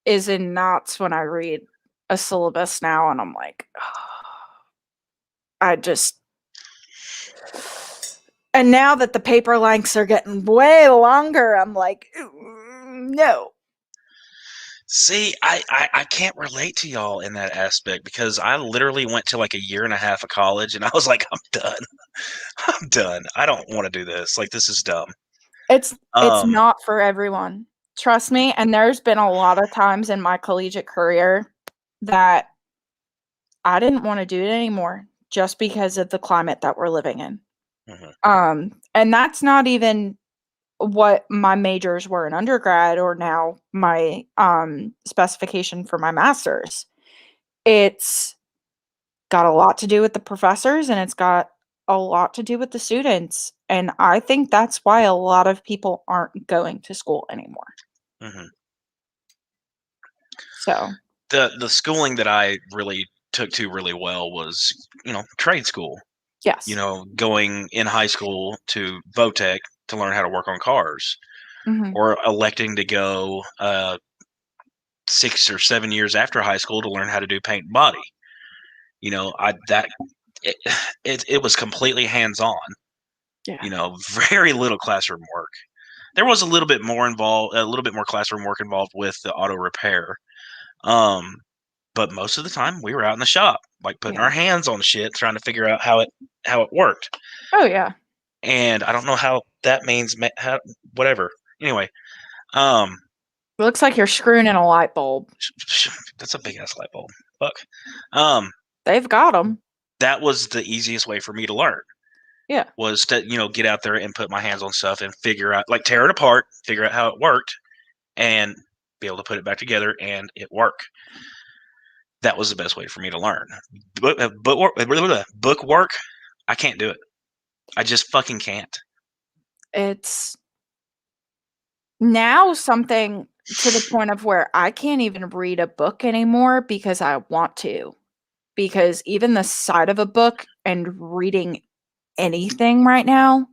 E: is in knots when I read a syllabus now, and I'm like, I just. And now that the paper lengths are getting way longer, I'm like, no.
D: See, I can't relate to y'all in that aspect because I literally went to like a year and a half of college and I was like, I'm done. I'm done. I don't want to do this. Like, this is dumb.
E: It's not for everyone. Trust me. And there's been a lot of times in my collegiate career that I didn't want to do it anymore just because of the climate that we're living in. And that's not even what my majors were in undergrad or now my specification for my master's. It's got a lot to do with the professors and it's got a lot to do with the students. And I think that's why a lot of people aren't going to school anymore. So
D: the schooling that I really took to really well was, trade school.
E: yes.
D: Going in high school to Votech to learn how to work on cars, or electing to go 6 or 7 years after high school to learn how to do paint and body. It was completely hands-on.
E: Yeah.
D: Very little classroom work. There was a little bit more classroom work involved with the auto repair. But most of the time we were out in the shop, like putting our hands on shit, trying to figure out how it worked.
E: Oh yeah.
D: And I don't know how that means whatever. Anyway,
E: it looks like you're screwing in a light bulb.
D: That's a big ass light bulb. Fuck.
E: They've got them.
D: That was the easiest way for me to learn.
E: Yeah.
D: Was to get out there and put my hands on stuff and figure out, like, tear it apart, figure out how it worked, and be able to put it back together and it work. That was the best way for me to learn. Book work, I can't do it. I just fucking can't.
E: It's now something to the point of where I can't even read a book anymore because I want to. Because even the sight of a book and reading anything right now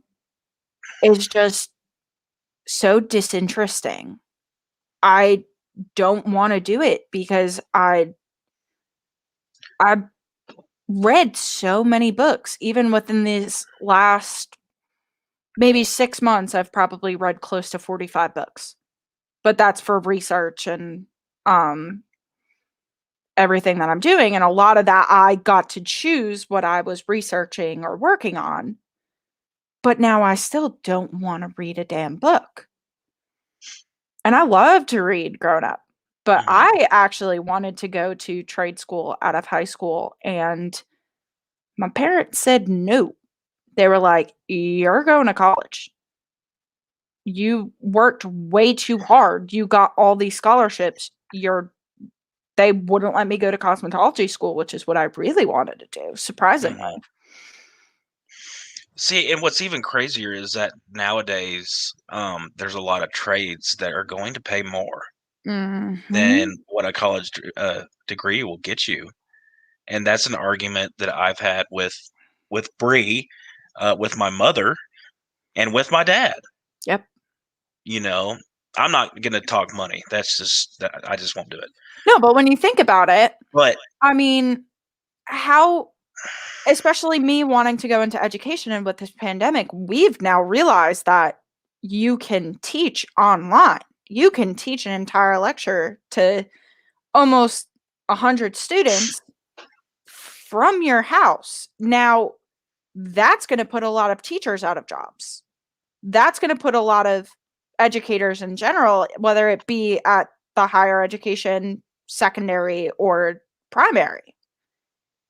E: is just so disinteresting. I don't want to do it because I read so many books. Even within these last maybe 6 months, I've probably read close to 45 books. But that's for research and everything that I'm doing. And a lot of that, I got to choose what I was researching or working on. But now I still don't want to read a damn book. And I love to read growing up. But I actually wanted to go to trade school out of high school. And my parents said no. They were like, you're going to college. You worked way too hard. You got all these scholarships. They wouldn't let me go to cosmetology school, which is what I really wanted to do, surprisingly.
D: See, and what's even crazier is that nowadays, there's a lot of trades that are going to pay more than what a college degree will get you. And that's an argument that I've had with Bree, with my mother, and with my dad.
E: Yep.
D: I'm not going to talk money. That's just, I just won't do it.
E: No, but when you think about it,
D: But
E: I mean, especially me wanting to go into education and with this pandemic, we've now realized that you can teach online. You can teach an entire lecture to almost 100 students from your house. Now, that's going to put a lot of teachers out of jobs. That's going to put a lot of educators in general, whether it be at the higher education secondary or primary.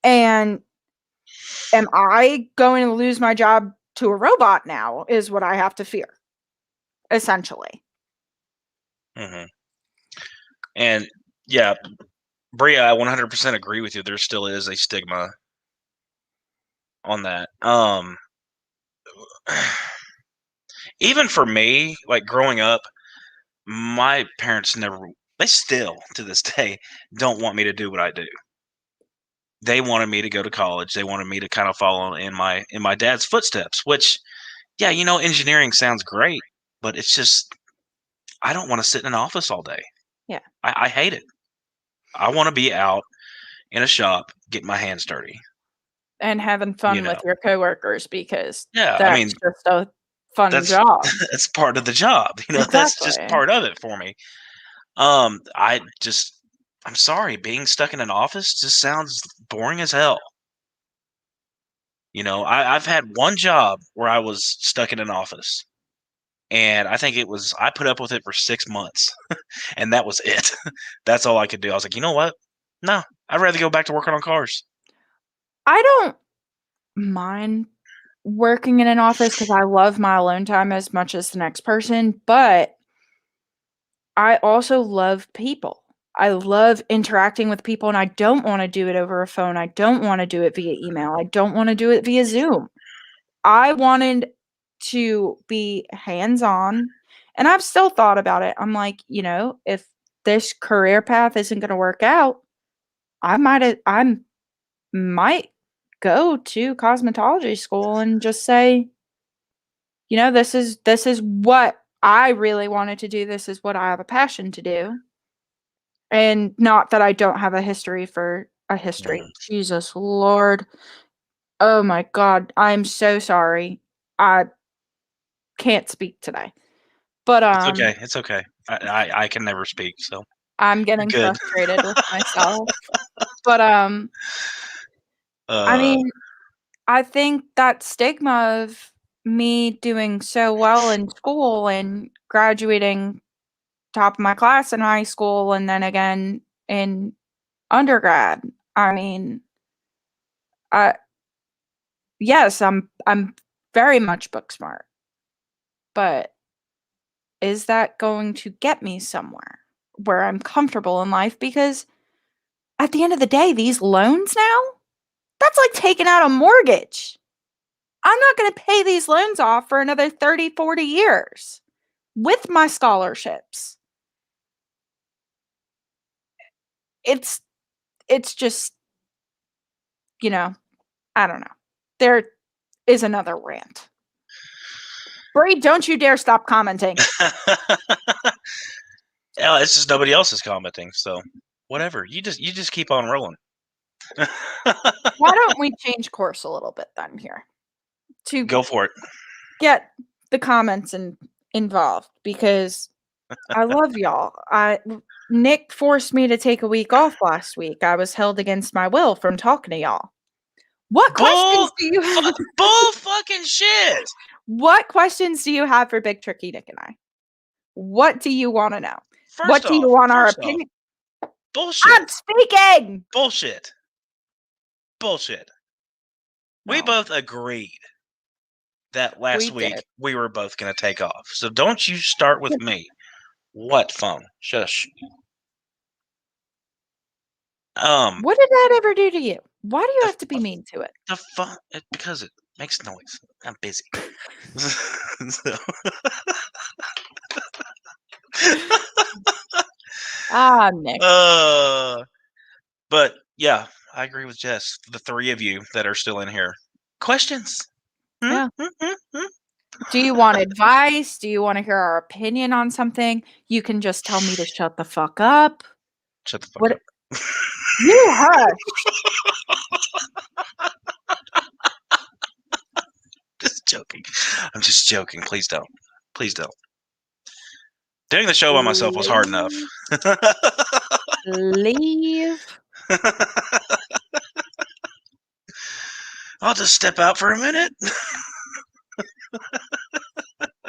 E: And am I going to lose my job to a robot now is what I have to fear, essentially.
D: Mm-hmm. And yeah, Bria, I 100% agree with you. There still is a stigma on that. Even for me, like growing up, my parents they still to this day don't want me to do what I do. They wanted me to go to college. They wanted me to kind of follow in my dad's footsteps, which, yeah, engineering sounds great, but it's just, I don't want to sit in an office all day.
E: Yeah.
D: I hate it. I want to be out in a shop, getting my hands dirty.
E: And having fun with your coworkers, because that's just a fun job.
D: That's part of the job.
E: Exactly.
D: That's just part of it for me. I'm sorry, being stuck in an office just sounds boring as hell. I've had one job where I was stuck in an office, and I think I put up with it for 6 months, and that was it. That's all I could do. I was like, you know what? No, I'd rather go back to working on cars.
E: I don't mind working in an office because I love my alone time as much as the next person, but I also love people. I love interacting with people, and I don't want to do it over a phone. I don't want to do it via email. I don't want to do it via Zoom. I wanted to be hands-on, and I've still thought about it. I'm like, if this career path isn't going to work out, I might go to cosmetology school and just say, this is what I really wanted to do. This is what I have a passion to do. And not that I don't have a history. Jesus Lord. Oh my God. I'm so sorry. I can't speak today. But
D: It's okay. I can never speak, so
E: I'm getting frustrated with myself. But I mean, I think that stigma of me doing so well in school and graduating top of my class in high school and then again in undergrad. I mean, yes, I'm very much book smart. But is that going to get me somewhere where I'm comfortable in life? Because at the end of the day, these loans now, that's like taking out a mortgage. I'm not going to pay these loans off for another 30, 40 years with my scholarships. It's just, I don't know. There is another rant. Bree, don't you dare stop commenting.
D: Yeah, it's just nobody else is commenting, so whatever. You just keep on rolling.
E: Why don't we change course a little bit then here? To
D: go for it.
E: Get the comments involved, because I love y'all. Nick forced me to take a week off last week. I was held against my will from talking to y'all. What questions do you have?
D: Bull fucking shit.
E: What questions do you have for Big Tricky Nick and I? What do you want to know? What do you want our opinion?
D: Bullshit.
E: I'm speaking.
D: Bullshit.
E: No.
D: We both agreed that last week we were both going to take off. So don't you start with me. What phone? Shush.
E: What did that ever do to you? Why do you have to be mean to it?
D: The phone, because it makes noise. I'm busy.
E: Nick.
D: But yeah, I agree with Jess. The three of you that are still in here. Questions?
E: Yeah. Do you want advice? Do you want to hear our opinion on something? You can just tell me to shut the fuck up.
D: Shut the fuck up.
E: You hush.
D: Just joking. I'm just joking. Please don't. Please don't. Doing the show by myself was hard enough.
E: Leave.
D: I'll just step out for a minute.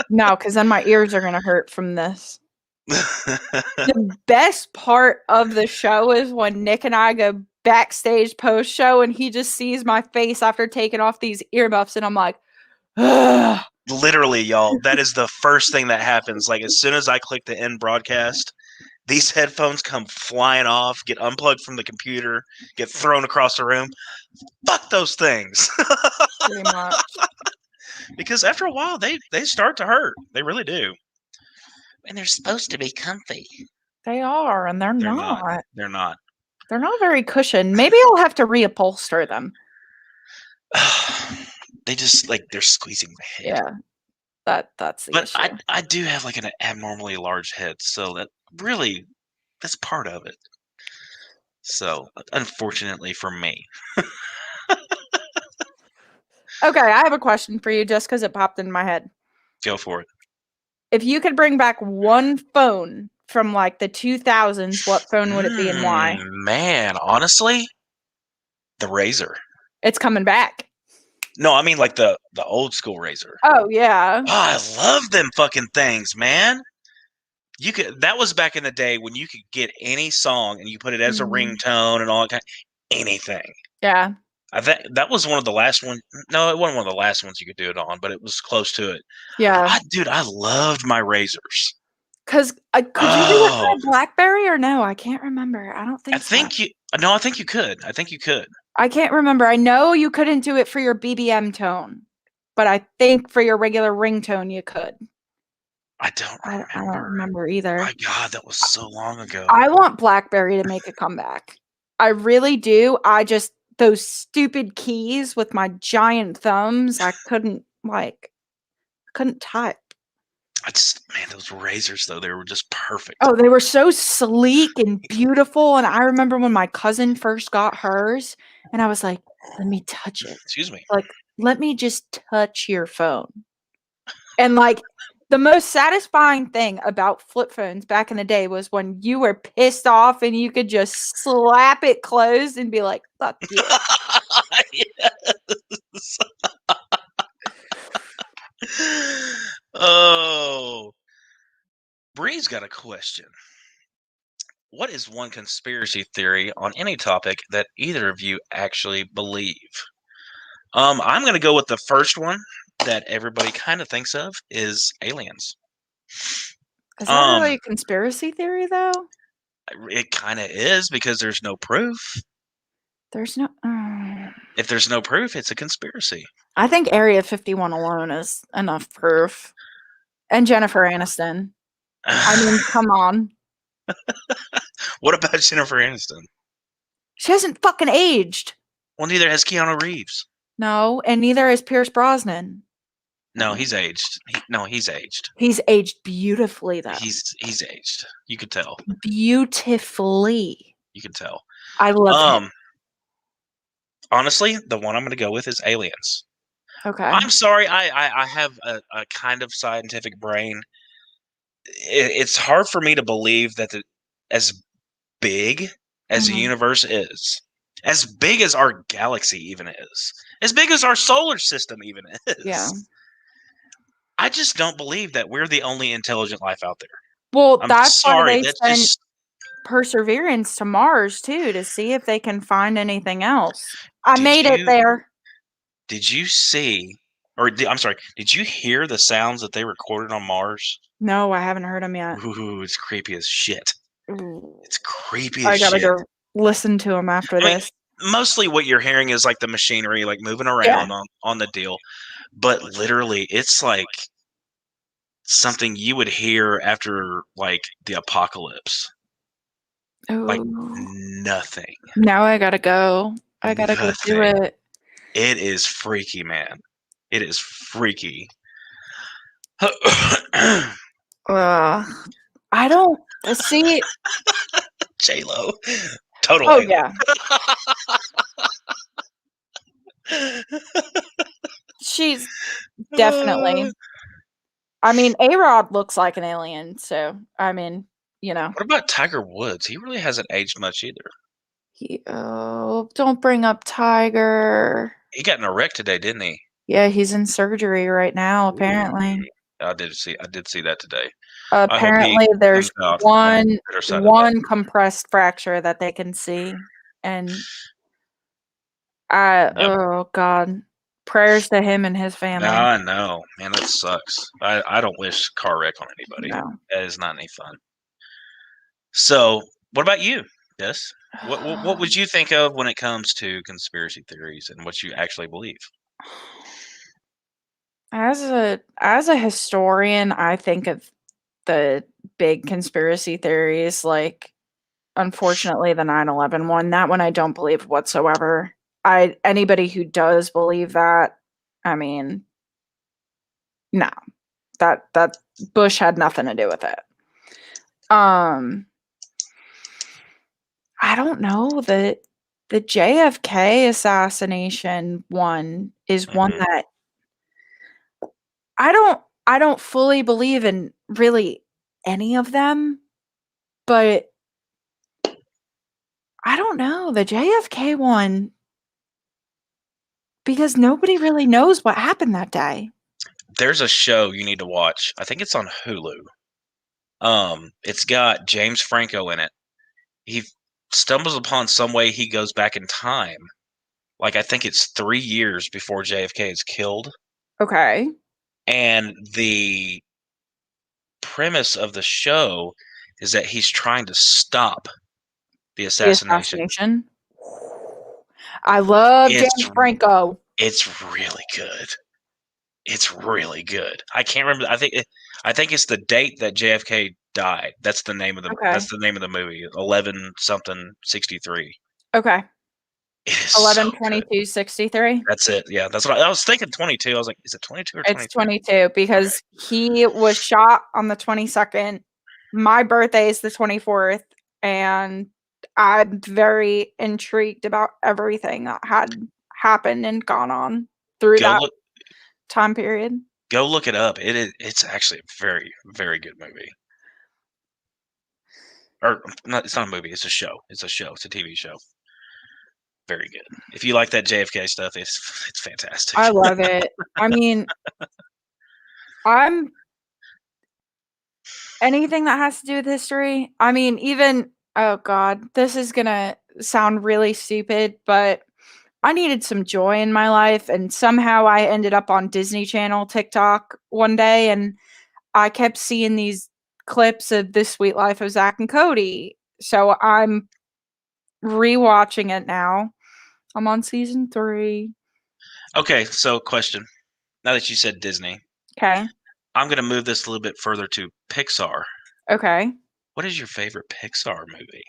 E: No, because then my ears are going to hurt from this. The best part of the show is when Nick and I go backstage post show and he just sees my face after taking off these earmuffs and I'm like, ugh.
D: Literally, y'all, that is the first thing that happens. Like, as soon as I click the end broadcast, these headphones come flying off, get unplugged from the computer, get thrown across the room. Fuck those things.
E: Pretty much.
D: Because after a while, they start to hurt. They really do. And they're supposed to be comfy.
E: They are, and they're not.
D: They're not.
E: They're not very cushioned. Maybe I'll have to reupholster them.
D: They just, like, they're squeezing my head.
E: Yeah. That's the issue.
D: But I do have, like, an abnormally large head, so that's part of it. So, unfortunately for me.
E: Okay, I have a question for you just because it popped in my head.
D: Go for it.
E: If you could bring back one phone from like the 2000s, what phone would it be and why?
D: Man, honestly, the Razor.
E: It's coming back.
D: No, I mean like the old school Razor.
E: Oh, yeah.
D: Oh, I love them fucking things, man. That was back in the day when you could get any song and you put it as a ringtone and all that anything.
E: Yeah.
D: I think that was one of the last ones. No, it wasn't one of the last ones you could do it on, but it was close to it.
E: Yeah.
D: Dude, I loved my Razors.
E: Because could you do it on a BlackBerry or no? I can't remember. I don't think so.
D: I think you could. I think you could.
E: I can't remember. I know you couldn't do it for your BBM tone, but I think for your regular ringtone you could.
D: I don't remember.
E: I don't remember either.
D: My God, that was so long ago.
E: I want BlackBerry to make a comeback. I really do. Those stupid keys with my giant thumbs, I couldn't type.
D: Man, those Razors though, they were just perfect.
E: Oh, they were so sleek and beautiful. And I remember when my cousin first got hers, and I was like, let me touch it.
D: Excuse me.
E: Like, let me just touch your phone. And like, the most satisfying thing about flip phones back in the day was when you were pissed off and you could just slap it closed and be like, fuck you.
D: Yes. Oh. Bree's got a question. What is one conspiracy theory on any topic that either of you actually believe? I'm going to go with the first one that everybody kind of thinks of is aliens.
E: Is that really a conspiracy theory, though?
D: It kind of is because there's no proof.
E: There's no...
D: If there's no proof, it's a conspiracy.
E: I think Area 51 alone is enough proof. And Jennifer Aniston. I mean, come on.
D: What about Jennifer Aniston?
E: She hasn't fucking aged.
D: Well, neither has Keanu Reeves.
E: No, and neither is Pierce Brosnan.
D: No, he's aged. He's aged.
E: He's aged beautifully, though.
D: He's aged. You could tell.
E: Beautifully.
D: You could tell.
E: I love him.
D: Honestly, the one I'm going to go with is aliens.
E: Okay.
D: I'm sorry. I have a kind of scientific brain. It's hard for me to believe that as big as the universe is, as big as our galaxy even is, as big as our solar system even is.
E: Yeah.
D: I just don't believe that we're the only intelligent life out there.
E: Well,
D: I'm
E: that's
D: sorry.
E: why they sent Perseverance to Mars, too, to see if they can find anything else. I made it there.
D: Did you see, I'm sorry, did you hear the sounds that they recorded on Mars?
E: No, I haven't heard them yet.
D: Ooh, it's creepy as shit.
E: Ooh.
D: It's creepy as shit.
E: I gotta go listen to them after this.
D: Mostly what you're hearing is like the machinery like moving around on the deal. But literally, it's like something you would hear after like the apocalypse.
E: Ooh.
D: Like nothing.
E: Now I gotta go. I gotta go do it.
D: It is freaky, man. It is freaky.
E: I don't see.
D: J-Lo. Totally.
E: Oh, yeah. She's definitely. I mean, A-Rod looks like an alien, so, I mean, you know.
D: What about Tiger Woods? He really hasn't aged much either.
E: Don't bring up Tiger.
D: He got in a wreck today, didn't he?
E: Yeah, he's in surgery right now, apparently.
D: I did see that today.
E: Apparently, there's
D: comes out on the better side of that.
E: one compressed fracture that they can see, and oh god, prayers to him and his family.
D: I know, man, that sucks. I don't wish car wreck on anybody.
E: No.
D: That is not any fun. So, what about you, Des? What would you think of when it comes to conspiracy theories and what you actually believe?
E: As a historian, I think of the big conspiracy theories, like, unfortunately, the 9/11 one. That one I don't believe whatsoever. Anybody who does believe that, I mean, no, that Bush had nothing to do with it. I don't know, the JFK assassination one is one that I don't fully believe in really any of them, but I don't know, the JFK one, because nobody really knows what happened that day.
D: There's a show you need to watch. I think it's on Hulu. It's got James Franco in it. He stumbles upon some way he goes back in time. Like, I think it's 3 years before JFK is killed.
E: Okay.
D: And the premise of the show is that he's trying to stop the
E: The
D: assassination.
E: assassination. I love
D: It's
E: James Franco.
D: It's really good. It's really good. I can't remember. I think it's the date that JFK died. That's the name of the
E: Okay.
D: that's the name of the movie. 11 something 63.
E: Okay.
D: It is so good.
E: 11/22/63.
D: That's it. Yeah, that's what I was thinking. 22. I was like, is it 22 or 23?
E: It's 22 because he was shot on the 22nd. My birthday is the 24th, and I'm very intrigued about everything that had happened and gone on through that time period.
D: Go look it up. It's actually a very, very good movie. Or not, it's not a movie. It's a show. It's a show. It's a TV show. Very good. If you like that JFK stuff, it's fantastic.
E: I love it. I mean, anything that has to do with history. I mean, even oh god, this is gonna sound really stupid, but I needed some joy in my life, and somehow I ended up on Disney Channel TikTok one day, and I kept seeing these clips of This Sweet Life of Zach and Cody. So I'm rewatching it now. I'm on season 3.
D: Okay, so question. Now that you said Disney,
E: Okay.
D: I'm going to move this a little bit further to Pixar.
E: Okay.
D: What is your favorite Pixar movie?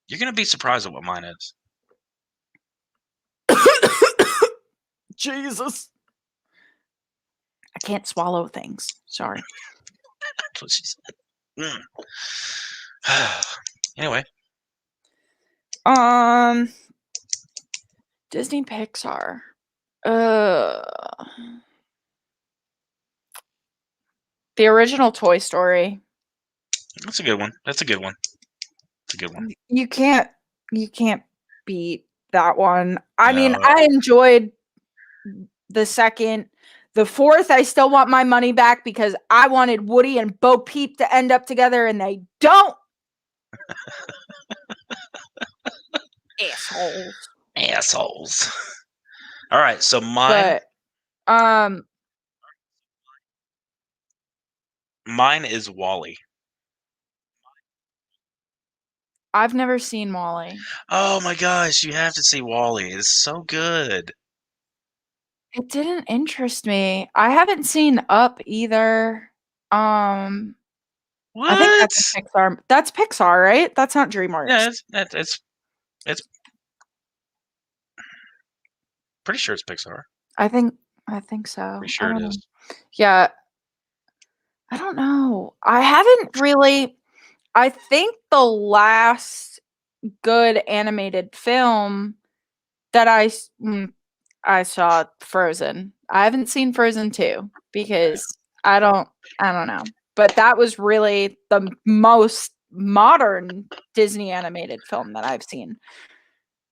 D: You're going to be surprised at what mine is.
E: Jesus. I can't swallow things. Sorry.
D: That's what she said. Anyway.
E: Disney Pixar. The original Toy Story.
D: That's a good one. That's a good one. It's a good one.
E: You can't beat that one. I mean, I enjoyed the second. The fourth, I still want my money back because I wanted Woody and Bo Peep to end up together, and they don't.
D: Assholes. All right, so mine.
E: But,
D: mine is WALL-E.
E: I've never seen WALL-E.
D: Oh my gosh, you have to see WALL-E. It's so good.
E: It didn't interest me. I haven't seen Up either. I think that's Pixar. That's Pixar, right? That's not DreamWorks.
D: Yeah, it's pretty sure it's Pixar.
E: I think so.
D: Pretty sure it is.
E: Yeah. I don't know. I haven't really. I think the last good animated film that I saw Frozen. I haven't seen Frozen 2 because I don't know. But that was really the most modern Disney animated film that I've seen.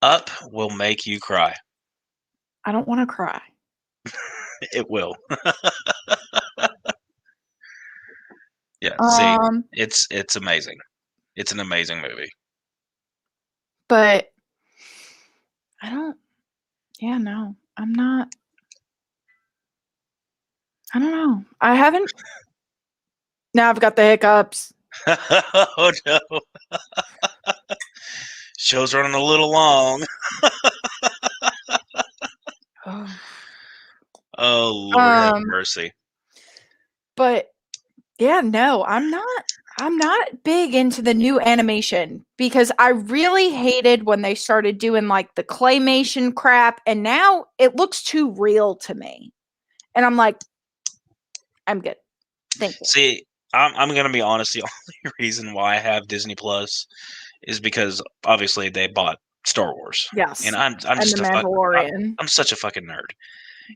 D: Up will make you cry.
E: I don't want to cry.
D: It will. Yeah. See, it's amazing. It's an amazing movie.
E: But I don't. Yeah, no, I'm not. I don't know. I haven't. Now I've got the hiccups.
D: Oh no. Show's running a little long.
E: Oh.
D: Oh Lord have mercy.
E: But yeah, no, I'm not big into the new animation because I really hated when they started doing like the claymation crap, and now it looks too real to me. And I'm like, I'm good. Thank you.
D: See, I'm gonna be honest. The only reason why I have Disney Plus is because obviously they bought Star Wars.
E: Yes.
D: And I'm
E: And
D: just
E: the
D: a
E: Mandalorian.
D: I'm such a fucking nerd.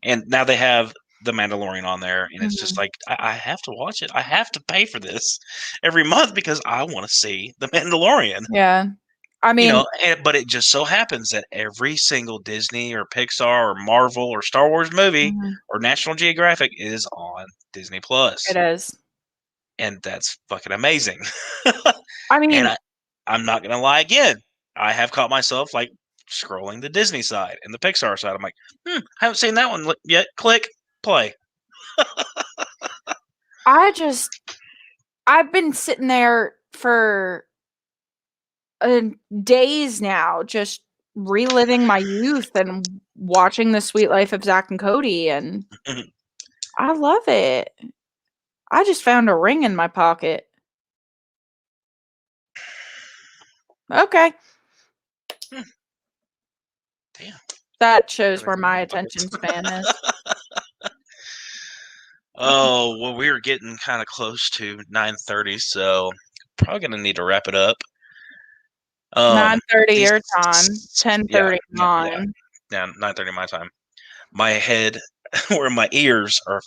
D: And now they have the Mandalorian on there, and it's just like I have to watch it. I have to pay for this every month because I want to see the Mandalorian.
E: Yeah. I mean,
D: but it just so happens that every single Disney or Pixar or Marvel or Star Wars movie or National Geographic is on Disney Plus.
E: it is.
D: And that's fucking amazing.
E: I mean,
D: And I'm not gonna lie again. I have caught myself like scrolling the Disney side and the Pixar side. I'm like, haven't seen that one yet. Click, play.
E: I've been sitting there for days now, just reliving my youth and watching The Sweet Life of Zach and Cody, and I love it. I just found a ring in my pocket. Okay.
D: Damn.
E: That shows where my attention span is.
D: Oh, well, we are getting kind of close to 9:30, so probably gonna need to wrap it up.
E: 9:30 your time, 10:30 mine.
D: Yeah, 9:30 my time. My head or my ears are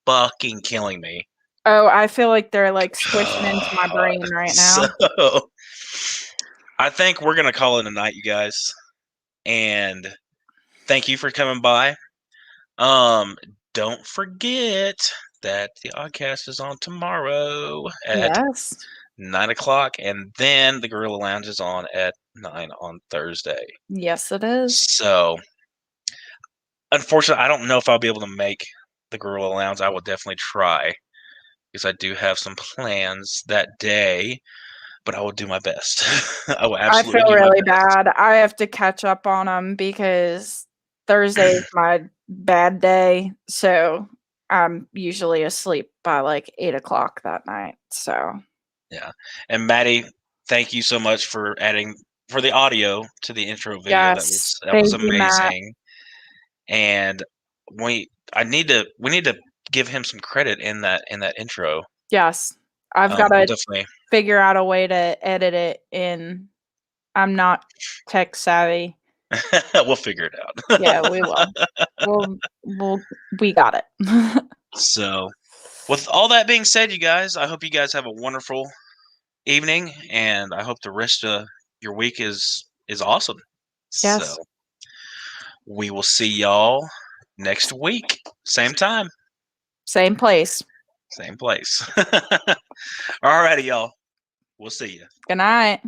D: fucking killing me.
E: Oh, I feel like they're like squishing into my brain right now.
D: So, I think we're gonna call it a night, you guys. And thank you for coming by. Don't forget that the Oddcast is on tomorrow at 9 o'clock, and then the Gorilla Lounge is on at 9 on Thursday.
E: Yes, it is.
D: So, unfortunately, I don't know if I'll be able to make the Gorilla Lounge. I will definitely try because I do have some plans that day, but I will do my best. I will absolutely.
E: I feel
D: do
E: really
D: my best.
E: bad. I have to catch up on them because Thursday is my bad day, so I'm usually asleep by like 8 o'clock that night. So
D: yeah, and Maddie, thank you so much for adding for the audio to the intro video.
E: yes,
D: That was
E: thank you,
D: amazing.
E: Matt.
D: And we need to give him some credit in that intro.
E: Yes, I've got to
D: definitely
E: figure out a way to edit it in. I'm not tech savvy.
D: We'll figure it out.
E: Yeah, we will. We got it.
D: So, with all that being said, you guys, I hope you guys have a wonderful evening, and I hope the rest of your week is awesome.
E: Yes.
D: So, we will see y'all next week, same time,
E: same place.
D: Same place. Alrighty, y'all. We'll see you.
E: Good night.